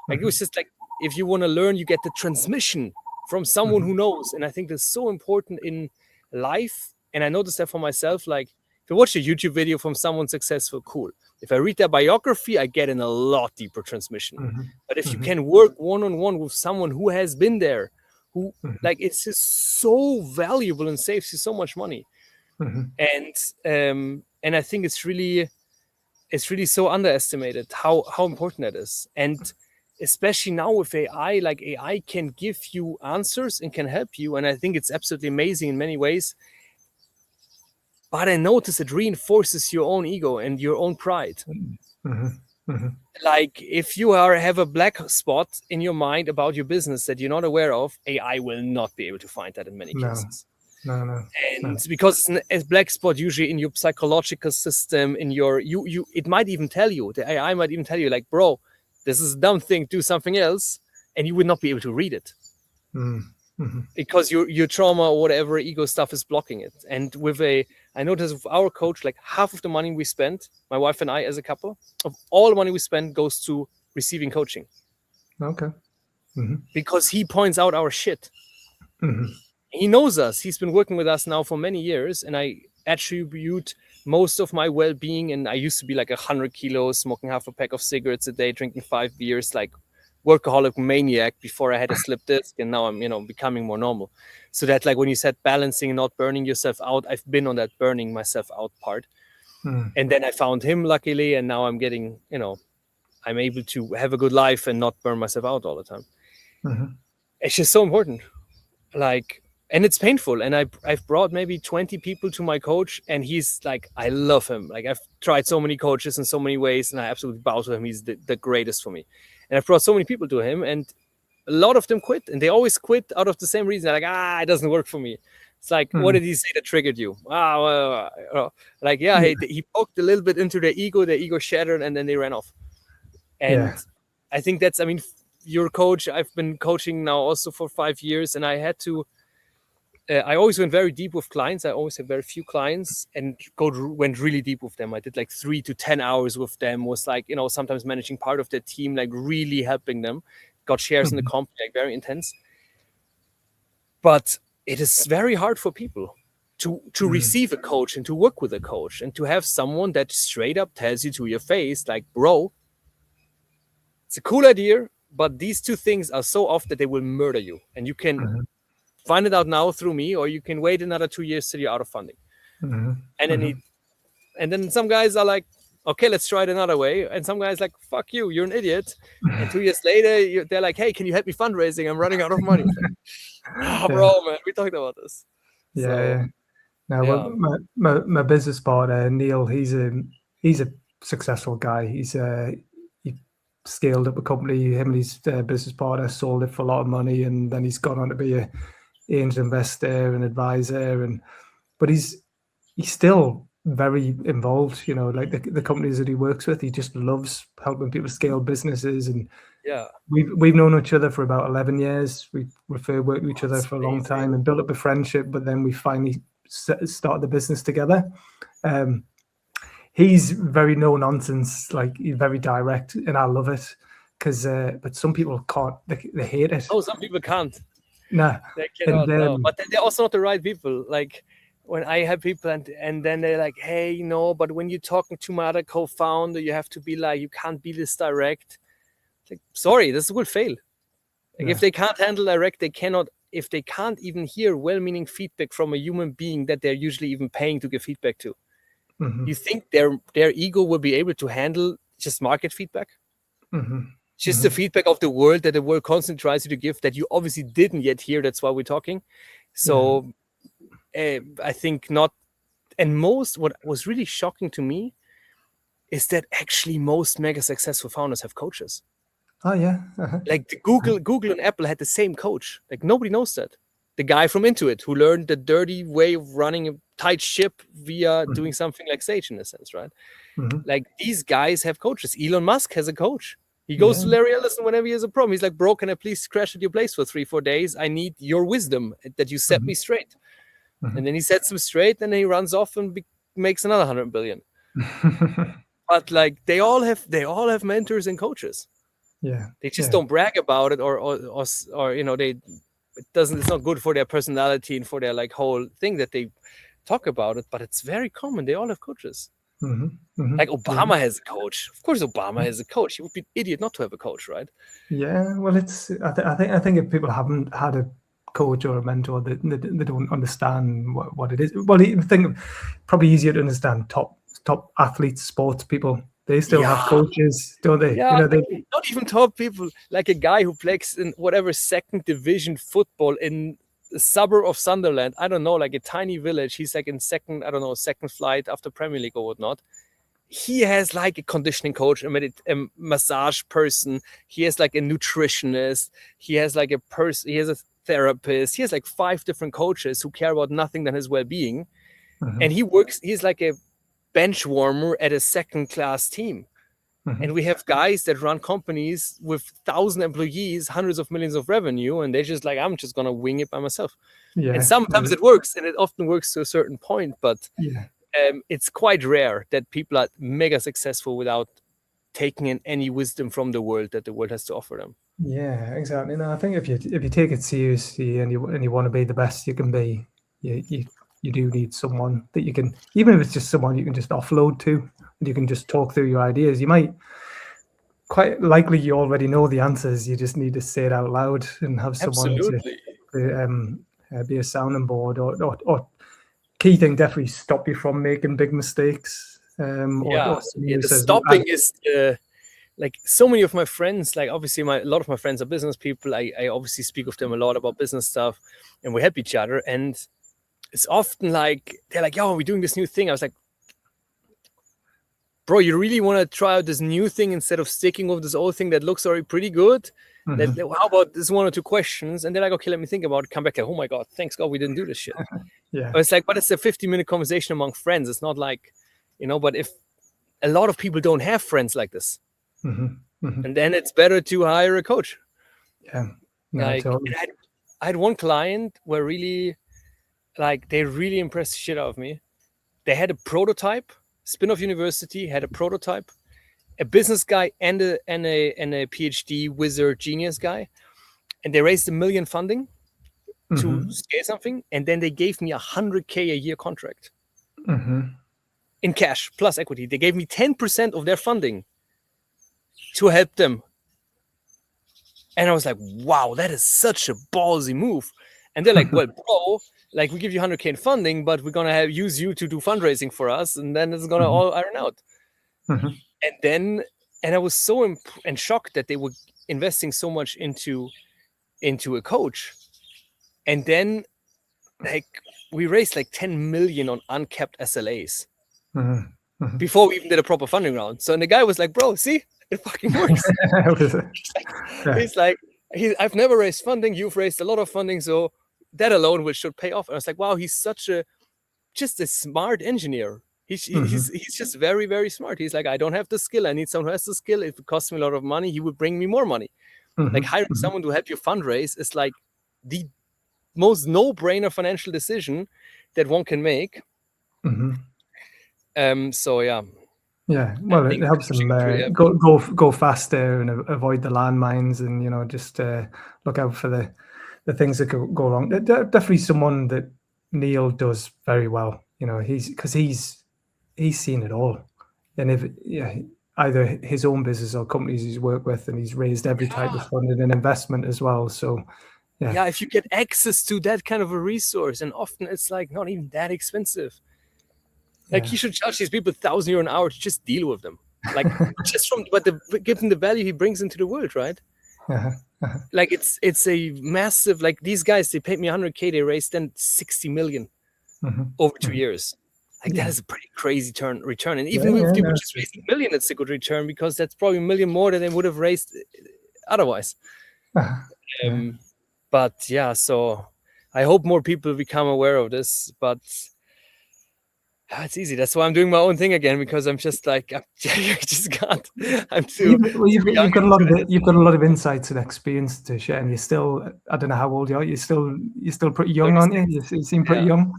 Like, it was just like, if you want to learn, you get the transmission from someone who knows. And I think that's so important in life. And I noticed that for myself, like, if I watch a YouTube video from someone successful, cool. If I read their biography, I get in a lot deeper transmission. But if you can work one-on-one with someone who has been there, who like it's just so valuable and saves you so much money. And I think it's really so underestimated how important that is. And especially now with AI, like AI can give you answers and can help you. And I think it's absolutely amazing in many ways. But I notice it reinforces your own ego and your own pride. Like if you have a black spot in your mind about your business that you're not aware of, AI will not be able to find that in many cases. No. And because it's a black spot usually in your psychological system, in your it might even tell you, the AI might even tell you, like, bro, this is a dumb thing, do something else, and you would not be able to read it. Because your trauma or whatever ego stuff is blocking it. And I noticed with our coach, like half of the money we spend, my wife and I as a couple, of all the money we spend goes to receiving coaching. Okay. Because he points out our shit. He knows us. He's been working with us now for many years, and I attribute most of my well-being. And I used to be like 100 kilos, smoking half a pack of cigarettes a day, drinking 5 beers, like workaholic maniac before I had a slip disc, and now I'm becoming more normal. So that, like, when you said balancing and not burning yourself out, I've been on that burning myself out part. And then I found him, luckily, and now I'm getting, I'm able to have a good life and not burn myself out all the time. It's just so important. Like, and it's painful. And I've brought maybe 20 people to my coach, and he's like, I love him. Like, I've tried so many coaches in so many ways, and I absolutely bow to him. He's the greatest for me. And I've brought so many people to him, and a lot of them quit. And they always quit out of the same reason. They're like, it doesn't work for me. It's like, what did he say that triggered you? He poked a little bit into their ego shattered, and then they ran off. And I think that's, your coach, I've been coaching now also for 5 years, and I had to, I always went very deep with clients. I always have very few clients, and went really deep with them. I did like 3 to 10 hours with them, was like, sometimes managing part of their team, like really helping them, got shares in the company, like very intense. But it is very hard for people to receive a coach and to work with a coach and to have someone that straight up tells you to your face, like, bro, it's a cool idea, but these two things are so off that they will murder you. And you can find it out now through me, or you can wait another 2 years till you're out of funding. And then some guys are like, okay, let's try it another way. And some guys like, fuck you, you're an idiot. And 2 years later, they're like, hey, can you help me fundraising? I'm running out of money. Bro, man, we talked about this. Yeah. No, yeah. well, my business partner Neil, he's a successful guy. He scaled up a company. Him and his business partner sold it for a lot of money, and then he's gone on to be a angel investor and advisor. But he's still very involved. You know, like the companies that he works with, he just loves helping people scale businesses. And Yeah. we've known each other for about 11 years. We refer work to each other for a long amazing. time and built up a friendship. But then we finally started the business together. He's very no nonsense, like he's very direct, and I love it. Because but some people can't. They hate it. Oh, some people can't. Nah, They cannot. No. But they're also not the right people. Like when I have people and then they're like, hey, but when you're talking to my other co-founder, you have to be like, you can't be this direct. Like, sorry, this will fail. Like, if they can't handle direct, they cannot. If they can't even hear well-meaning feedback from a human being that they're usually even paying to give feedback to, you think their ego will be able to handle just market feedback? Just the feedback of the world that the world constantly tries you to give that you obviously didn't yet hear. That's why we're talking. So I think not. And what was really shocking to me is that actually most mega successful founders have coaches. Oh yeah. Like Google and Apple had the same coach. Like nobody knows that. The guy from Intuit who learned the dirty way of running a tight ship via doing something like Sage in a sense, right? Like these guys have coaches. Elon Musk has a coach. He goes to Larry Ellison whenever he has a problem. He's like, bro, can I please crash at your place for 3-4 days? I need your wisdom that you set me straight. And then he sets him straight, and then he runs off and makes another 100 billion. But like they all have mentors and coaches. Yeah. They just don't brag about it, or it's not good for their personality and for their like whole thing that they talk about it, but it's very common. They all have coaches. Like Obama has a coach. Of course, Obama has a coach. He would be an idiot not to have a coach, right? Yeah. Well, I think if people haven't had a coach or a mentor, they don't understand what it is. Well, I think probably easier to understand top athletes, sports people. They still have coaches, don't they? Yeah, not even top people. Like a guy who plays in whatever second division football in the suburb of Sunderland. I don't know, like a tiny village. He's like in second flight after Premier League or whatnot. He has like a conditioning coach, a massage person. He has like a nutritionist. He has like a person. He has a therapist. He has like 5 different coaches who care about nothing than his well-being. And he's like a bench warmer at a second-class team. And we have guys that run companies with 1,000 employees, hundreds of millions of revenue, and they're just like, I'm just gonna wing it by myself. And sometimes it works, and it often works to a certain point, but it's quite rare that people are mega successful without taking in any wisdom from the world that the world has to offer them. Yeah, exactly. No, I think if you take it seriously and you want to be the best you can be, you do need someone that you can, even if it's just someone you can just offload to, and you can just talk through your ideas. You might, quite likely, you already know the answers. You just need to say it out loud and have someone to be a sounding board, or key thing, definitely stop you from making big mistakes. The stopping is like so many of my friends, like obviously a lot of my friends are business people. I obviously speak with them a lot about business stuff, and we help each other. And it's often like they're like, "Yo, we're doing this new thing." I was like, "Bro, you really want to try out this new thing instead of sticking with this old thing that looks already pretty good? How about this 1 or 2 questions?" And they're like, "Okay, let me think about it." Come back like, "Oh my God, thanks God we didn't do this shit." But it's like, but it's a 50-minute conversation among friends. It's not like, but if a lot of people don't have friends like this, and then it's better to hire a coach. Totally. I had one client where really, like, they really impressed the shit out of me. They had a prototype. Spin-off University had a prototype, a business guy and a PhD wizard genius guy, and they raised $1 million funding to scale something, and then they gave me $100K a year contract in cash plus equity. They gave me 10% of their funding to help them, and I was like, "Wow, that is such a ballsy move." And they're like, "Well, bro, like we give you 100K in funding, but we're gonna use you to do fundraising for us, and then it's gonna all iron out." And I was so shocked that they were investing so much into a coach. And then, like, we raised like 10 million on uncapped SLAs before we even did a proper funding round. So and the guy was like, bro, see, it fucking works. He's like, I've never raised funding. You've raised a lot of funding, so that alone should pay off. And I was like, wow, he's just a smart engineer. He's just very, very smart. He's like, I don't have the skill. I need someone who has the skill. If it costs me a lot of money, he would bring me more money. Like hiring someone to help you fundraise is like the most no-brainer financial decision that one can make. So yeah. Yeah, well, it helps them go faster and avoid the landmines, and just look out for the things that go wrong. Definitely someone that Neil does very well. He's seen it all, and if either his own business or companies he's worked with, and he's raised every type of funding and investment as well. So yeah, if you get access to that kind of a resource, and often it's like not even that expensive. Like you should charge these people €1,000 an hour to just deal with them, like just given the value he brings into the world, right? Like it's a massive, like these guys, they paid me $100K, they raised then 60 million over 2 years. Like that is a pretty crazy return. And even if people just raised $1 million, it's a good return, because that's probably $1 million more than they would have raised otherwise. But yeah, so I hope more people become aware of this, but it's easy. That's why I'm doing my own thing again, because I'm just like, I just can't. I'm too. You've got a lot of insights and experience to share, and you're still, I don't know how old you are. You're still pretty young, aren't you? You seem pretty young.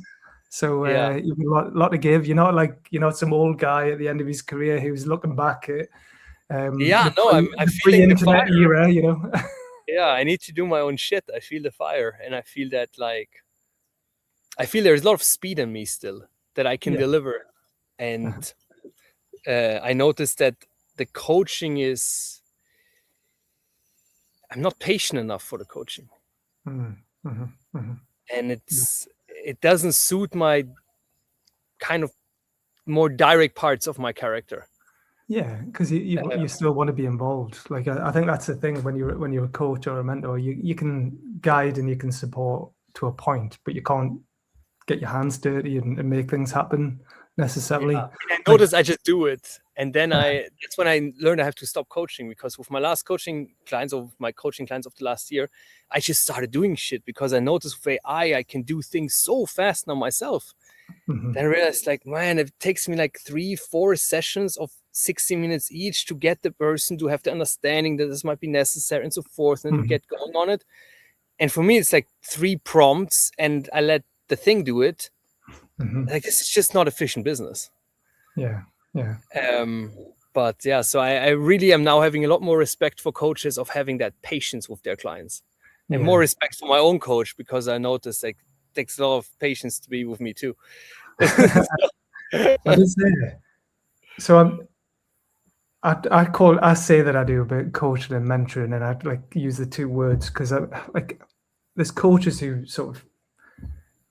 So you've got a lot to give. You're not like some old guy at the end of his career who's looking back at I'm feeling the fire. Era. Yeah, I need to do my own shit. I feel the fire, and I feel that there's a lot of speed in me still that I can deliver. And I noticed that the coaching I'm not patient enough for the coaching. And it doesn't suit my kind of more direct parts of my character. Yeah, because you still want to be involved. Like I think that's the thing when you're a coach or a mentor, you can guide and you can support to a point, but you can't get your hands dirty and make things happen necessarily. I notice I just do it, and then that's when I learned I have to stop coaching, because with my last coaching clients, or my coaching clients of the last year, I just started doing shit because I noticed with AI I can do things so fast now myself. Then I realized, like, man, it takes me like 3-4 sessions of 60 minutes each to get the person to have the understanding that this might be necessary and so forth, and to get going on it. And for me, it's like 3 prompts, and I let the thing do it. Like, this is just not efficient business. But yeah, so I really am now having a lot more respect for coaches, of having that patience with their clients, and more respect for my own coach, because I noticed like it takes a lot of patience to be with me too. So I say that I do a bit of coaching and mentoring, and I like use the 2 words because there's coaches who sort of,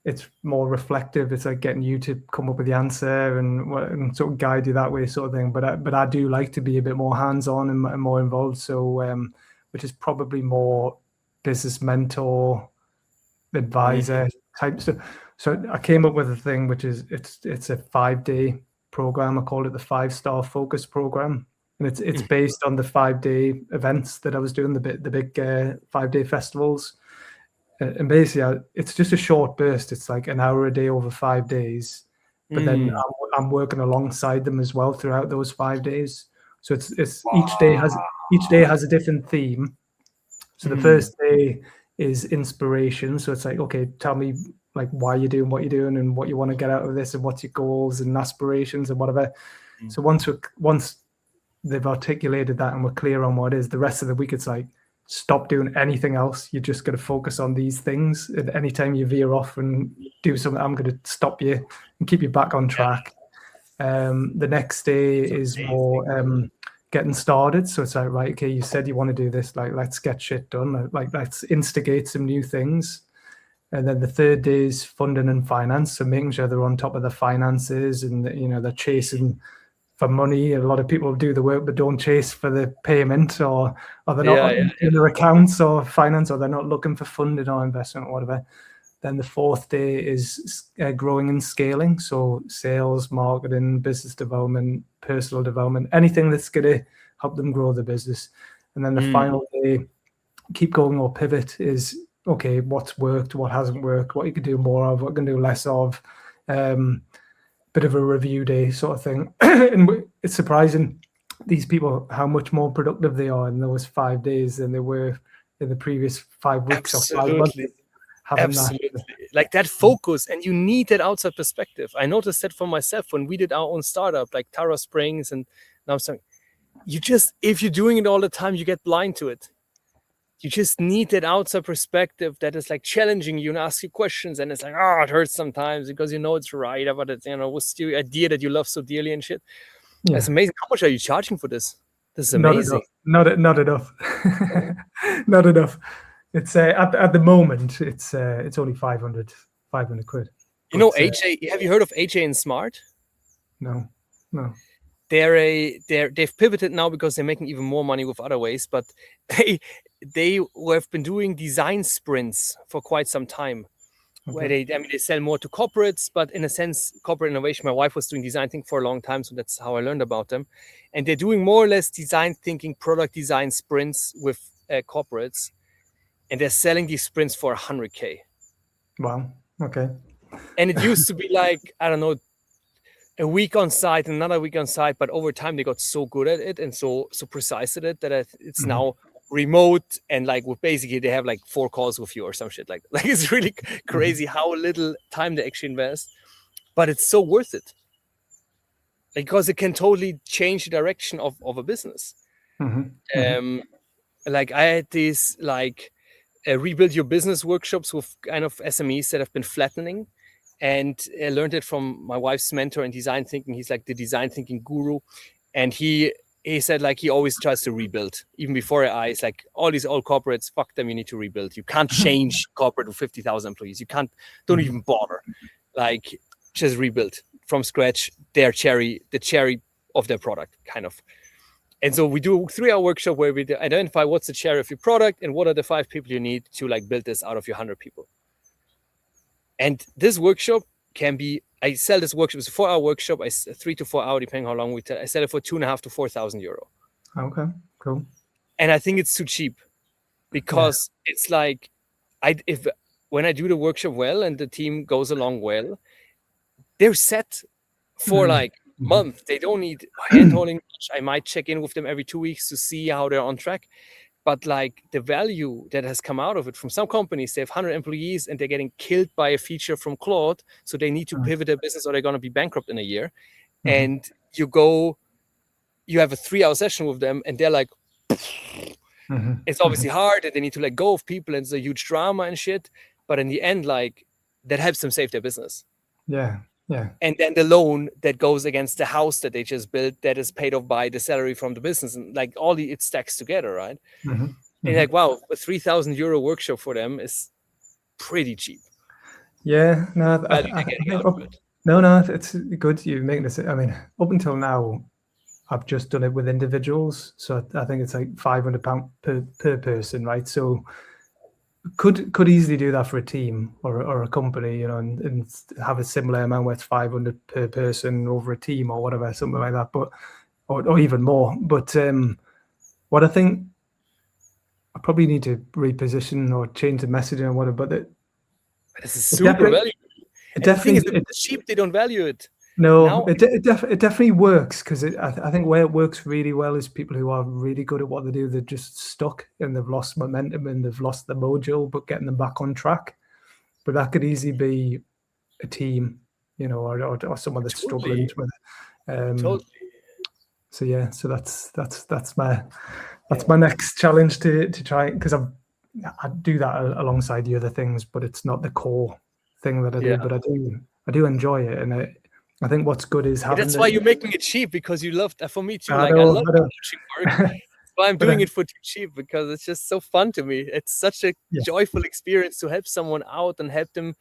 it's more reflective. It's like getting you to come up with the answer and sort of guide you that way, sort of thing. But I do like to be a bit more hands-on and more involved. So which is probably more business mentor, advisor type stuff. So I came up with a thing which is it's a 5-day program. I called it the 5-star focus program, and it's based on the 5-day events that I was doing, the big 5-day festivals. And basically, it's just a short burst. It's like an hour a day over 5 days, but then I'm working alongside them as well throughout those 5 days. So it's each day has a different theme. So the first day is inspiration. So it's like, okay, tell me like why you're doing what you're doing and what you want to get out of this and what's your goals and aspirations and whatever. So once they've articulated that and we're clear on what it is, the rest of the week it's like, stop doing anything else. You're just going to focus on these things. And anytime you veer off and do something, I'm going to stop you and keep you back on track. The next day is more getting started. So it's like, right, okay, you said you want to do this. Like, let's get shit done. Like, let's instigate some new things. And then the third day is funding and finance. So making sure they're on top of the finances and, they're chasing for money. A lot of people do the work but don't chase for the payment, or they're not in their accounts or finance, or they're not looking for funding or investment or whatever. Then the fourth day is growing and scaling. So sales, marketing, business development, personal development, anything that's going to help them grow the business. And then the final day, keep going or pivot, is, okay, what's worked, what hasn't worked, what you can do more of, what you can do less of. Bit of a review day sort of thing. And it's surprising, these people, how much more productive they are in those 5 days than they were in the previous 5 weeks or 5 months. Absolutely. Like that focus, and you need that outside perspective. I noticed that for myself when we did our own startup, like Tara Springs, and now I'm saying, if you're doing it all the time, you get blind to it. You just need that outside perspective that is like challenging you and ask you questions, and it's like, oh, it hurts sometimes because you know it's right, but it's, what's the idea that you love so dearly and shit. Yeah. That's amazing. How much are you charging for this? This is amazing. Not enough. Not enough. It's at the moment it's only 500 quid. AJ, have you heard of AJ and Smart? No. They've pivoted now because they're making even more money with other ways, but they have been doing design sprints for quite some time. Okay. Where they sell more to corporates, but in a sense, corporate innovation. My wife was doing design thinking for a long time, so that's how I learned about them. And they're doing more or less design thinking, product design sprints with corporates, and they're selling these sprints for 100K. Wow. Okay. And it used to be like, I don't know, a week on site, another week on site, but over time they got so good at it and so precise at it that it's now remote, and like with basically they have like 4 calls with you or some shit like it's really crazy how little time they actually invest, but it's so worth it because it can totally change the direction of a business. Like I had these rebuild your business workshops with kind of SMEs that have been flattening, and I learned it from my wife's mentor in design thinking. He's like the design thinking guru, and he said like he always tries to rebuild. Even before AI, it's like all these old corporates, fuck them, you need to rebuild. You can't change corporate with 50,000 employees. You don't even bother. Like just rebuild from scratch the cherry of their product, kind of. And so we do a 3-hour workshop where we identify what's the cherry of your product and what are the 5 people you need to like build this out of your 100 people. And this workshop can be, I sell this workshop, it's a 4-hour workshop, 3 to 4 hours, depending how long we I sell it for 2,500 to 4,000 euro. Okay, cool. And I think it's too cheap because it's like, when I do the workshop well and the team goes along well, they're set for like month. They don't need hand-holding. I might check in with them every 2 weeks to see how they're on track. But like the value that has come out of it from some companies, they have 100 employees and they're getting killed by a feature from Claude. So they need to pivot their business or they're going to be bankrupt in a year. And you have a 3-hour session with them and they're like, it's obviously hard and they need to let go of people and it's a huge drama and shit. But in the end, like that helps them save their business. Yeah. And then the loan that goes against the house that they just built that is paid off by the salary from the business, and like it stacks together, right? And like, wow, a 3,000 euro workshop for them is pretty cheap. Yeah, no, it's good. You're making this. I mean, up until now, I've just done it with individuals, so I think it's like £500 per person, right? So could easily do that for a team or a company, and have a similar amount where it's 500 per person over a team or whatever, something like that, but or even more. But what I think I probably need to reposition or change the messaging or whatever. But this is super valuable. The thing is, it's cheap. They don't value it. No, it definitely works because I think where it works really well is people who are really good at what they do. They're just stuck and they've lost momentum and they've lost the mojo, but getting them back on track. But that could easily be a team, or someone that's struggling with it. Totally. So that's my next challenge to try, because I do that alongside the other things, but it's not the core thing that I do. But I do enjoy it, and I think what's good is having. That's why you're making it cheap, because you love. For me too, I love coaching work. But I'm doing it for too cheap because it's just so fun to me. It's such a joyful experience to help someone out and help them,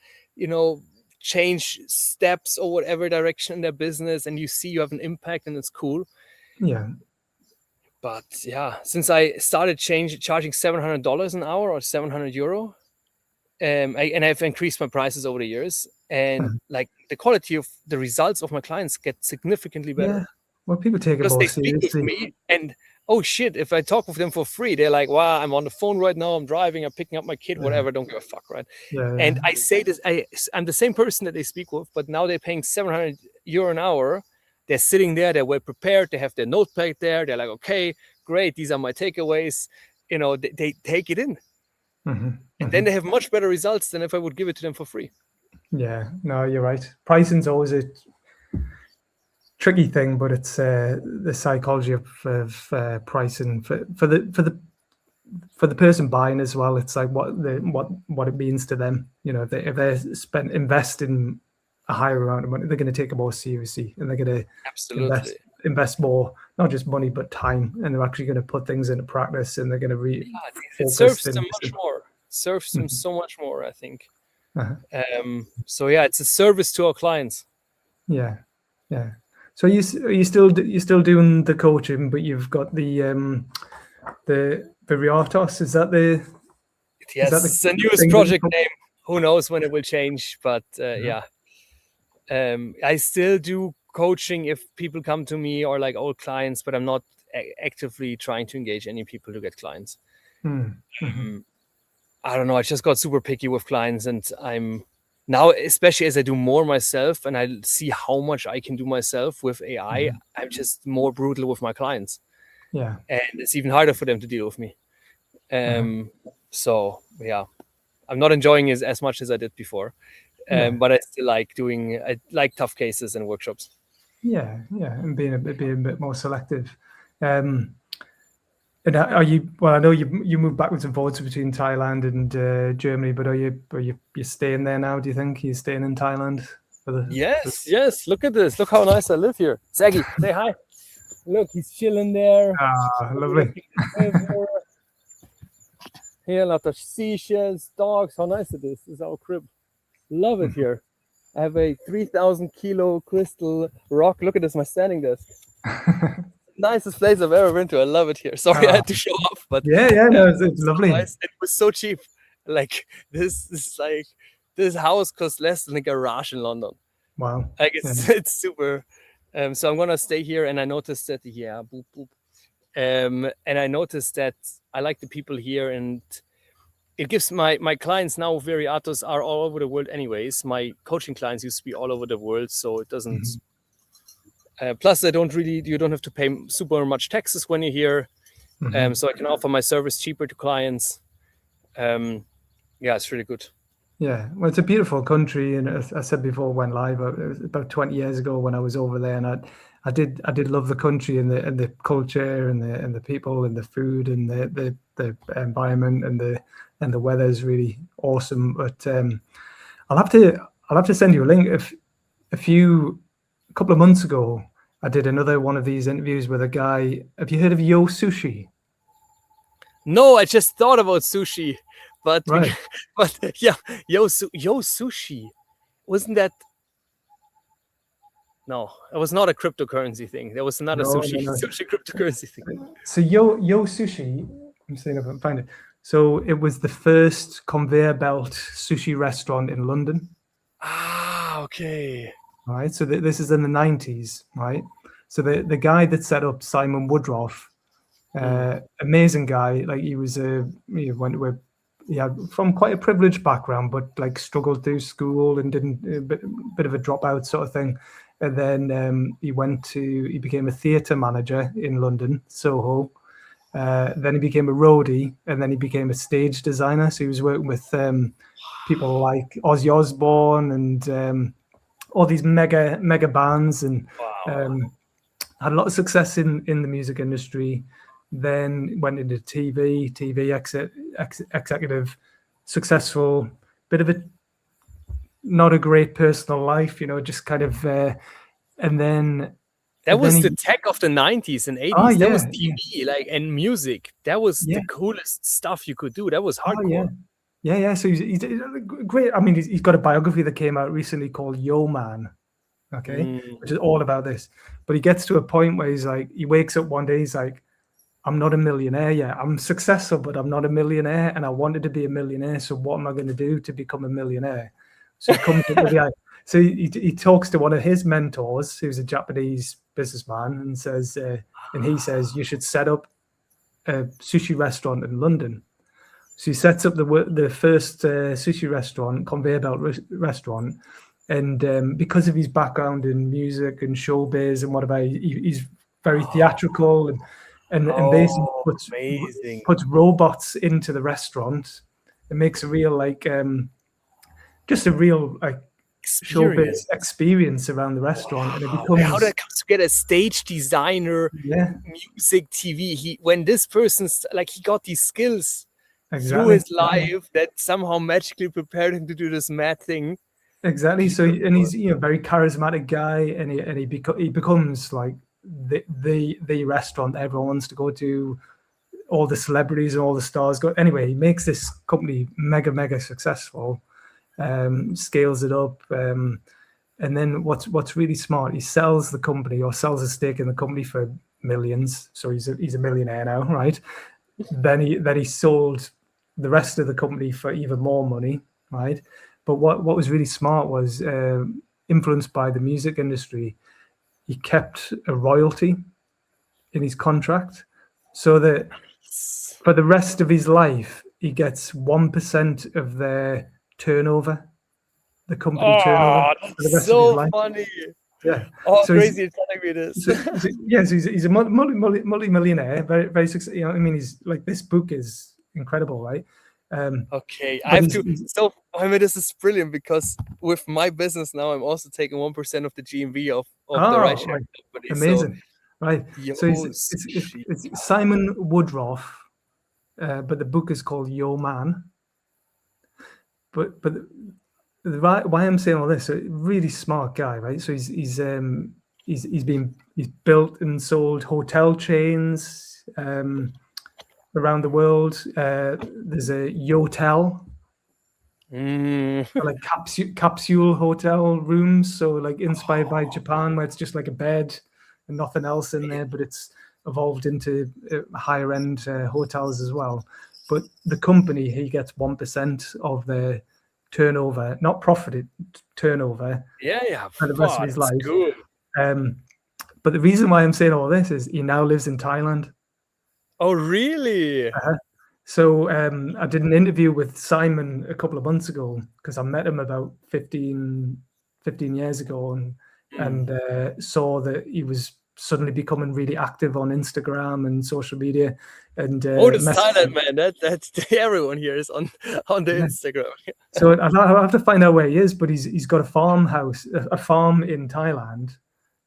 change steps or whatever direction in their business, and you see you have an impact, and it's cool. Yeah. But since I started charging $700 an hour or 700 euro, and I've increased my prices over the years, and like the quality of the results of my clients get significantly better. Yeah. Well, people take it Because more they speak with seriously. me, and oh shit, if I talk with them for free, they're like, wow, I'm on the phone right now, I'm driving, I'm picking up my kid, whatever, don't give a fuck, right? Yeah. And I say this, I'm the same person that they speak with, but now they're paying 700 euro an hour. They're sitting there, they're well prepared, they have their notepad there, they're like, okay, great, these are my takeaways. You know, they take it in. And then they have much better results than if I would give it to them for free. Yeah, no, you're right. Pricing's always a tricky thing, but it's the psychology of pricing for the person buying as well. It's like what it means to them. You know, if they're investing a higher amount of money, they're going to take it more seriously, and they're going to Absolutely. invest more, not just money but time, and they're actually going to put things into practice, and they're going to it serves them much more. Serves them so much more, I think. So yeah, it's a service to our clients. Yeah. So are you still doing the coaching, but you've got the Viriatos? Is that the it's the newest project name? Who knows when it will change? But yeah, I still do coaching if people come to me or like old clients, but I'm not actively trying to engage any people to get clients. I don't know. I just got super picky with clients, and I'm now, especially as I do more myself and I see how much I can do myself with AI, I'm just more brutal with my clients. Yeah. And it's even harder for them to deal with me. So yeah, I'm not enjoying it as much as I did before. But I still like I like tough cases and workshops. Yeah, and being a bit more selective. And are you? Well, I know you moved backwards and forwards between Thailand and Germany, but are you staying there now? Do you think you're staying in Thailand? Yes. Look at this. Look how nice I live here. Zaggy, say hi. Look, he's chilling there. Ah, lovely. Here, a lot of seashells, dogs. How nice it is. This is our crib. Love it here. I have a 3,000 kilo crystal rock. Look at this, my standing desk. Nicest place I've ever been to. I love it here. Sorry, I had to show off, but no, it's lovely. Nice. It was so cheap. Like this house costs less than a garage in London. Wow. Like it's super. So I'm gonna stay here, and I noticed that boop boop. And I noticed that I like the people here, and it gives my clients now, Viriatos, are all over the world anyways. My coaching clients used to be all over the world, so it doesn't. Plus, you don't have to pay super much taxes when you're here. So I can offer my service cheaper to clients. Yeah, it's really good. Yeah, well, it's a beautiful country, and as I said before, went live about 20 years ago when I was over there, and I did love the country and the culture and the people and the food and the environment and the weather is really awesome. But I'll have to send you a link. A couple of months ago, I did another one of these interviews with a guy. Have you heard of Yo Sushi? No, I just thought about sushi, but right. But yeah, Yo Sushi, wasn't that? No, it was not a cryptocurrency thing. There was not a sushi cryptocurrency thing. So Yo Sushi, I'm seeing if I can find it. So it was the first conveyor belt sushi restaurant in London. Ah, okay. Right. So this is in the 90s, right? So the guy that set up Simon Woodroffe, amazing guy. Like he had from quite a privileged background, but like struggled through school and didn't a bit of a dropout sort of thing. And then he became a theatre manager in London, Soho. Then he became a roadie, and then he became a stage designer. So he was working with people like Ozzy Osbourne and all these mega bands, and had a lot of success in the music industry. Then went into TV executive, successful, bit of a not a great personal life, just kind of, and then that was the tech of the 90s and 80s. That was TV, like, and music. That was the coolest stuff you could do. That was hardcore. Yeah. So he's great. I mean, he's got a biography that came out recently called Yo Man, okay, which is all about this. But he gets to a point where he's like, he wakes up one day, he's like, I'm not a millionaire yet. I'm successful, but I'm not a millionaire, and I wanted to be a millionaire. So what am I going to do to become a millionaire? So he comes up with the idea. So he talks to one of his mentors, who's a Japanese businessman, and says, you should set up a sushi restaurant in London. So he sets up the first sushi restaurant, conveyor belt restaurant, and because of his background in music and showbiz and whatever, he's very theatrical and basically puts robots into the restaurant. It makes a real just a real showbiz experience around the restaurant, and it becomes how that comes together. Stage designer, music, TV. When this person's he got these skills through his life that somehow magically prepared him to do this mad thing. Exactly. So he's a very charismatic guy, and he becomes like the restaurant that everyone wants to go to. All the celebrities and all the stars go. Anyway, he makes this company mega successful. Scales it up, and then what's really smart, he sells the company or sells a stake in the company for millions. So he's a millionaire now, right? Then he sold the rest of the company for even more money, right? But what was really smart was, influenced by the music industry, he kept a royalty in his contract, so that for the rest of his life he gets 1% of their turnover, the company turnover. For the rest of his life. Funny. Yeah. So crazy you're telling me this. So he's a multi-millionaire, very successful. You know, I mean, he's like, this book is incredible, right? Okay, I have to. So I mean, this is brilliant, because with my business now, I'm also taking 1% of the GMV of the ride share company. Amazing, right? So it's Simon Woodroffe, but the book is called Yo Man. But why I'm saying all this, a really smart guy, right? So he's built and sold hotel chains around the world. There's a Yotel, like capsule hotel rooms, so like inspired by Japan, where it's just like a bed and nothing else in there, but it's evolved into higher end hotels as well. But the company, he gets 1% of their turnover, not profit, turnover. For the rest of his life. Good. But the reason why I'm saying all this is he now lives in Thailand. Oh, really? So I did an interview with Simon a couple of months ago, because I met him about 15 years ago, and saw that he was suddenly becoming really active on Instagram and social media. And this Thailand, man, that's everyone here is on the Instagram. So I'll have to find out where he is, but he's got a farm in Thailand.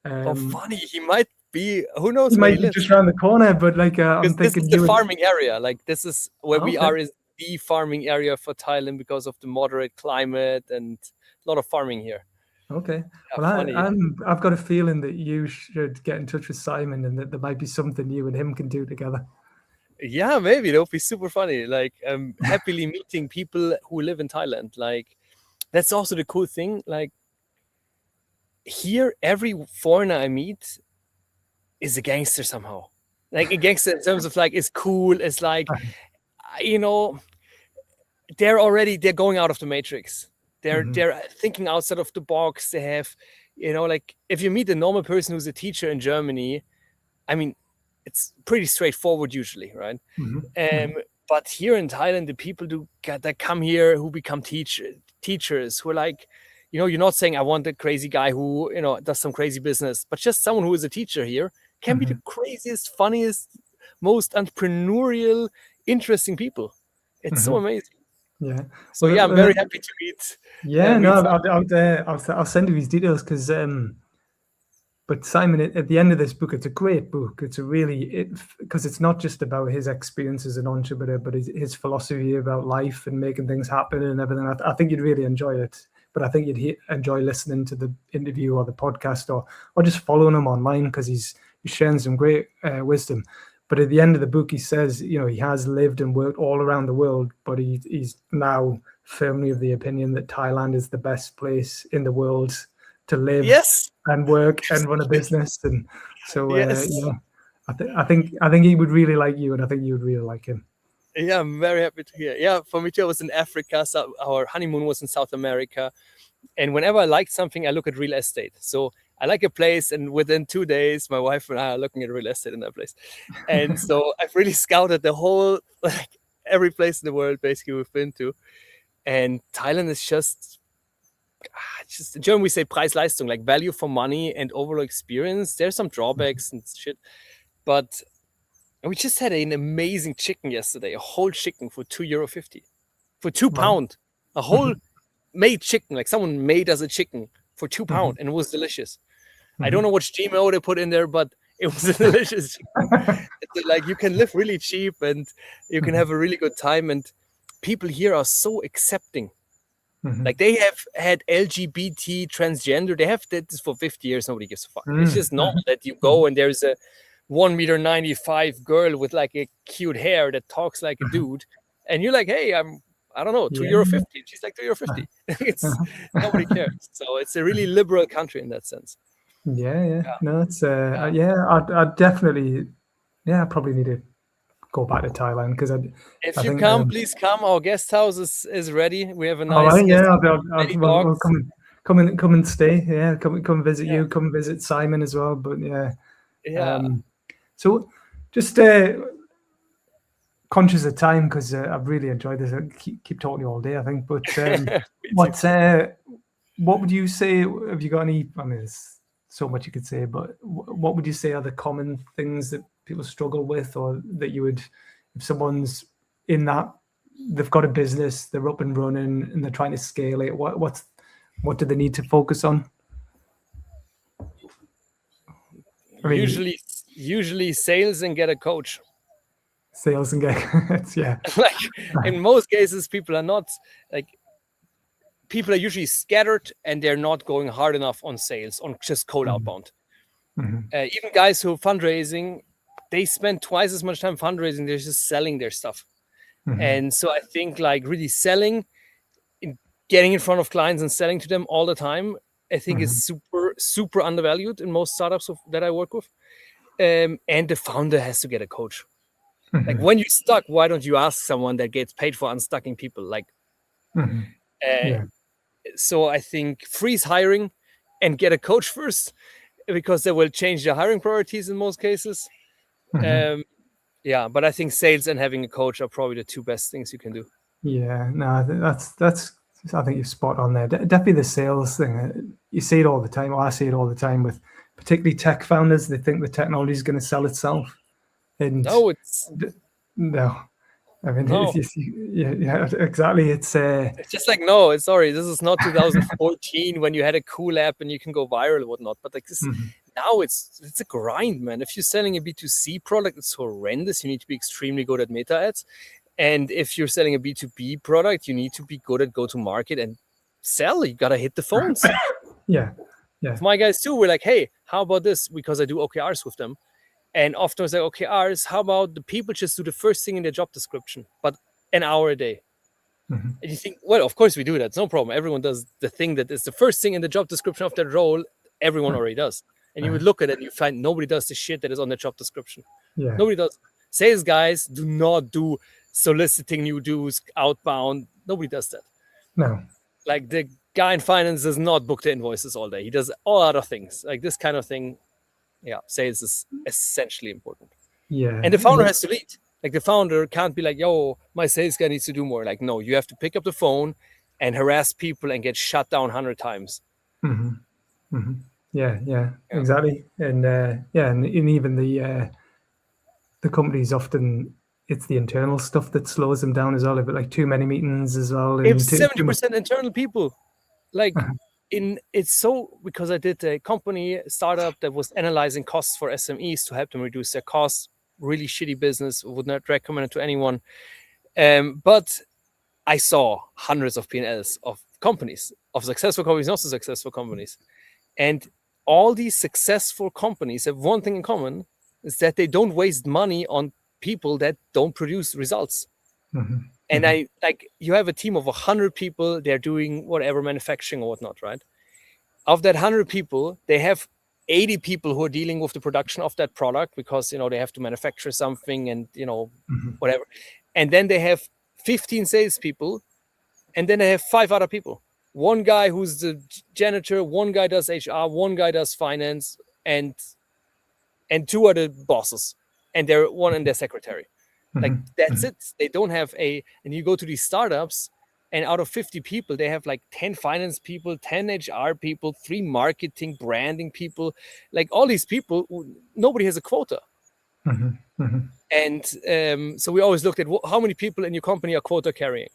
Funny, he might be. Who knows? He might be just around the corner, but I'm thinking this is the farming area. Like, this is where we are, is the farming area for Thailand, because of the moderate climate and a lot of farming here. Okay. Well, I've got a feeling that you should get in touch with Simon, and that there might be something you and him can do together. Yeah, maybe that would be super funny. Like, happily meeting people who live in Thailand. Like, that's also the cool thing. Like, here, every foreigner I meet is a gangster somehow. Like, a gangster in terms of like, it's cool. It's like, they're going out of the matrix. They're thinking outside of the box. They have, like, if you meet a normal person who's a teacher in Germany, I mean, it's pretty straightforward usually, right? But here in Thailand, the people that come here who become teachers who are like, you're not saying I want a crazy guy who, does some crazy business, but just someone who is a teacher here can be the craziest, funniest, most entrepreneurial, interesting people. It's so amazing. Yeah. So I'm very happy to meet. Yeah, I'll send you his details, because but Simon, at the end of this book, it's a great book. It's because it's not just about his experience as an entrepreneur, but his philosophy about life and making things happen and everything. I think you'd really enjoy it. But I think you'd enjoy listening to the interview or the podcast, or just following him online, because he's sharing some great wisdom. But at the end of the book, he says, he has lived and worked all around the world, but he's now firmly of the opinion that Thailand is the best place in the world to live and work and run a business. And so, I think he would really like you, and I think you would really like him. Yeah, I'm very happy to hear. Yeah, for me too. I was in Africa. So our honeymoon was in South America. And whenever I like something, I look at real estate. So I like a place, and within 2 days, my wife and I are looking at real estate in that place. And so I've really scouted the whole, like every place in the world, basically, we've been to. And Thailand is just in German we say Preis-Leistung, like value for money and overall experience. There's some drawbacks and shit, but we just had an amazing chicken yesterday, a whole chicken for €2.50, for £2, a whole made chicken, like someone made us a chicken for £2, and it was delicious. I don't know which GMO they put in there, but it was a delicious chicken. Like you can live really cheap and you can have a really good time, and people here are so accepting. Like they have had LGBT, transgender, they have did this for 50 years, nobody gives a fuck. It's just normal that you go and there's a 1.95 girl with like a cute hair that talks like a dude, and you're like, hey, I don't know, €2.50. She's like €2.50. It's nobody cares. So it's a really liberal country in that sense. Yeah. No, it's I'd definitely, I probably need to go back to Thailand because if you come, please come. Our guest house is ready. We have a nice. All right, yeah, I'll come and stay. Yeah, come visit you. Come visit Simon as well. But yeah. So just conscious of time because I've really enjoyed this. I keep talking to you all day, I think. But what would you say? Have you got any? I mean, there's so much you could say, but what would you say are the common things that people struggle with, or that you would, if someone's in that, they've got a business, they're up and running, and they're trying to scale it, what do they need to focus on? I mean, usually sales and get a coach. Sales and get yeah. Like in most cases, people are usually scattered and they're not going hard enough on sales, on just cold outbound. Even guys who are fundraising, they spend twice as much time fundraising. They're just selling their stuff. And so I think like really selling, getting in front of clients and selling to them all the time, I think is super, super undervalued in most startups that I work with. And the founder has to get a coach. Like when you're stuck, why don't you ask someone that gets paid for unstucking people? Like, so I think freeze hiring and get a coach first, because they will change the hiring priorities in most cases. But I think sales and having a coach are probably the two best things you can do. Yeah, no, that's I think you're spot on there. Definitely the sales thing. You see it all the time. I see it all the time with particularly tech founders. They think the technology is going to sell itself. And no. I mean, no. Yeah, exactly. It's just like, no, sorry, this is not 2014 when you had a cool app and you can go viral or whatnot. But like this, now it's a grind, man. If you're selling a B2C product, it's horrendous. You need to be extremely good at meta ads. And if you're selling a B2B product, you need to be good at go-to-market and sell. You got to hit the phones. Yeah. My guys too, we're like, hey, how about this? Because I do OKRs with them. And often it's like, OKRs, how about the people just do the first thing in their job description, but an hour a day? And you think, well, of course we do that. It's no problem. Everyone does the thing that is the first thing in the job description of their role. Everyone already does. And you would look at it and you find nobody does the shit that is on their job description. Yeah. Nobody does. Sales guys do not do soliciting new dues outbound. Nobody does that. No. Like the guy in finance does not book the invoices all day. He does all other things. Like this kind of thing. Yeah, sales is essentially important. Yeah. And the founder has to lead. Like the founder can't be like, yo, my sales guy needs to do more. Like, no, you have to pick up the phone and harass people and get shut down 100 times. Yeah, exactly. And and even the companies often, it's the internal stuff that slows them down as well. But like too many meetings as well. And it's 70% internal people. Like it's so, because I did a company startup that was analyzing costs for SMEs to help them reduce their costs. Really shitty business, would not recommend it to anyone. But I saw hundreds of P&Ls of companies, of successful companies, not so successful companies. And all these successful companies have one thing in common, is that they don't waste money on people that don't produce results. And I like, you have a team of 100 people, they're doing whatever, manufacturing or whatnot, right? Of that 100 people, they have 80 people who are dealing with the production of that product because, they have to manufacture something and, whatever. And then they have 15 salespeople, and then they have 5 other people. One guy who's the janitor, one guy does HR, one guy does finance, and 2 other bosses, and one and their secretary. Like, that's it. They don't have and you go to these startups, and out of 50 people, they have like 10 finance people, 10 HR people, 3 marketing, branding people. Like, all these people, nobody has a quota. And so we always looked at how many people in your company are quota carrying.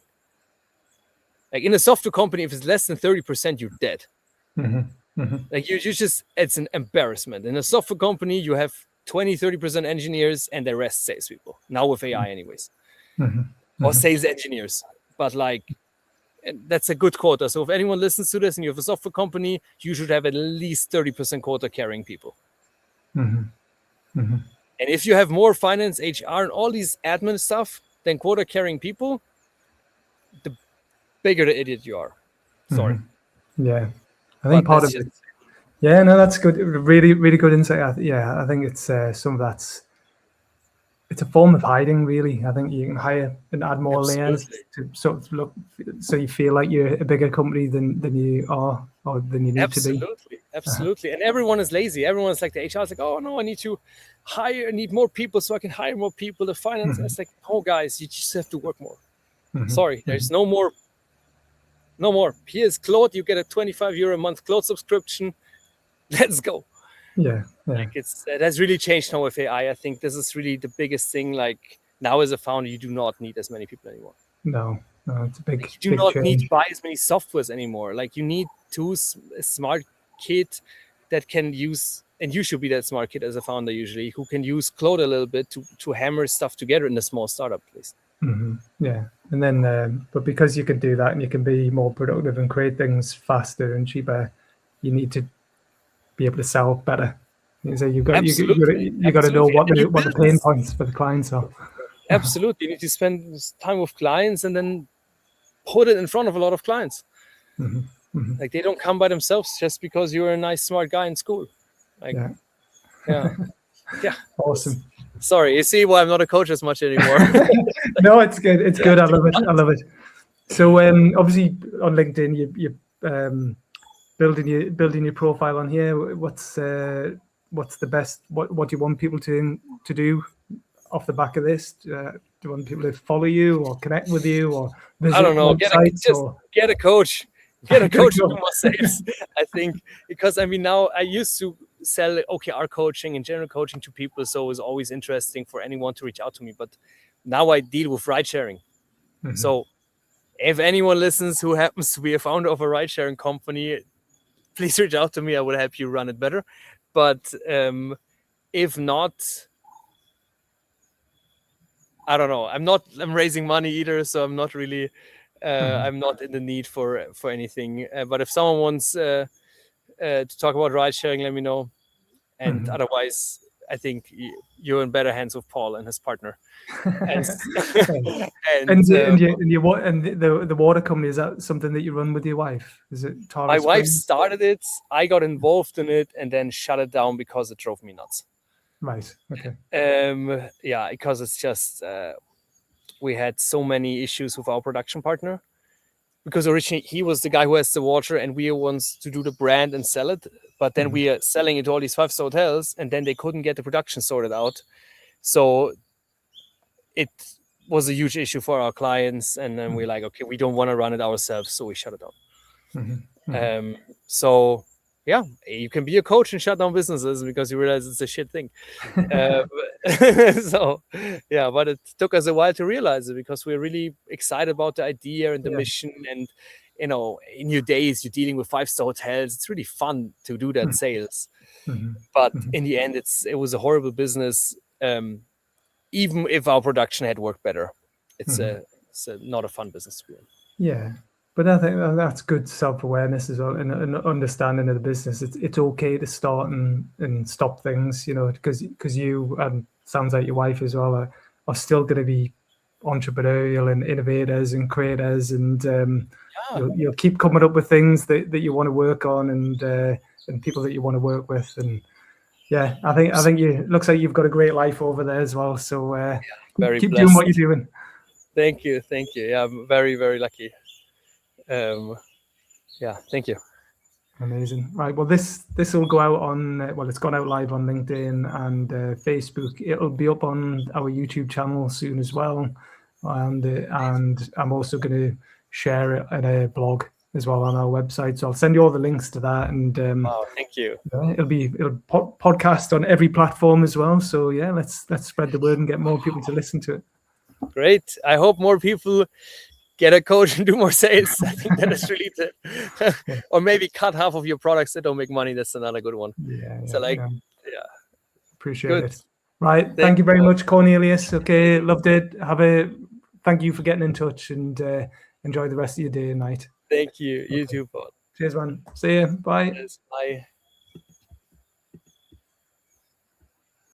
Like, in a software company, if it's less than 30%, you're dead. Like, you just, it's an embarrassment. In a software company, you have 20-30% engineers and the rest salespeople. Now with AI anyways. Or sales engineers. But like, that's a good quota. So if anyone listens to this and you have a software company, you should have at least 30% quota carrying people. And if you have more finance, HR, and all these admin stuff than quota carrying people, the bigger the idiot you are. Sorry. Yeah. I think part of it. Yeah, no, that's good. Really, really good insight. I think it's some of it's a form of hiding, really. I think you can hire and add more layers to sort of look, so you feel like you're a bigger company than you are, or than you need to be. Absolutely. And everyone is lazy. Everyone's like, the HR is like, oh no, I need more people so I can hire more people. The finance, it's like, oh guys, you just have to work more. Sorry, there's no more. Here's Claude. You get a €25 a month Claude subscription. Let's go. Yeah. Like, it has really changed now with AI. I think this is really the biggest thing. Like, now as a founder, you do not need as many people anymore. No, it's a big. Like, you do not need to buy as many softwares anymore. Like, you need a smart kid that can use, and you should be that smart kid as a founder usually, who can use Claude a little bit to hammer stuff together in a small startup, please. Yeah, and then but because you can do that and you can be more productive and create things faster and cheaper, you need to be able to sell better. So you've got to know what the pain points for the clients are. Absolutely, you need to spend time with clients and then put it in front of a lot of clients. Like, they don't come by themselves just because you're a nice, smart guy in school. Like, yeah. Awesome. Sorry, you see why I'm not a coach as much anymore. No, it's good. It's good. I love it. So obviously on LinkedIn, you building your profile on here. What's the best? What do you want people to do off the back of this? Do you want people to follow you or connect with you or visit? I don't know. Get a coach. Get a coach who do more sales. I think, because now I used to sell OKR coaching and general coaching to people, so it was always interesting for anyone to reach out to me. But now I deal with ride sharing. So if anyone listens who happens to be a founder of a ride sharing company, please reach out to me. I will help you run it better. But if not, I don't know. I'm raising money either, so I'm not really. I'm not in the need for anything. But if someone wants to talk about ride sharing, let me know. And otherwise, I think you're in better hands with Paul and his partner. And the water company, is that something that you run with your wife? Is it My wife started it. I got involved in it and then shut it down because it drove me nuts. Right. Okay. Yeah, because it's just we had so many issues with our production partner. Because originally he was the guy who has the water and we wants to do the brand and sell it. But then we are selling it to all these 5-star hotels and then they couldn't get the production sorted out. So it was a huge issue for our clients. And then we're like, okay, we don't want to run it ourselves. So we shut it down. So yeah, you can be a coach and shut down businesses because you realize it's a shit thing. So yeah, but it took us a while to realize it because we're really excited about the idea and the mission. And in your days, you're dealing with 5-star hotels. It's really fun to do that sales. But in the end, it was a horrible business. Even if our production had worked better, it's not a fun business to be in. Yeah. But I think that's good self-awareness as well, and an understanding of the business. It's okay to start and stop things, because you, and sounds like your wife as well, are still going to be entrepreneurial and innovators and creators, and you'll keep coming up with things that you want to work on, and people that you want to work with. And yeah, I think it looks like you've got a great life over there as well. So keep doing what you're doing. Thank you. Yeah, I'm very, very lucky. Yeah, thank you. Amazing. Right. Well, this will go out on, it's gone out live on LinkedIn and Facebook. It'll be up on our YouTube channel soon as well. And I'm also going to share it in a blog as well on our website. So I'll send you all the links to that. And thank you. It'll podcast on every platform as well. So yeah, let's spread the word and get more people to listen to it. Great. I hope more people get a coach and do more sales. I think that is really or maybe cut half of your products that don't make money. That's another good one. Appreciate it. Right. Thank you very much, Cornelius. Okay. Loved it. Thank you for getting in touch, and enjoy the rest of your day and night. Thank you. You too, Paul. Cheers, man. See you. Bye. Yes, bye.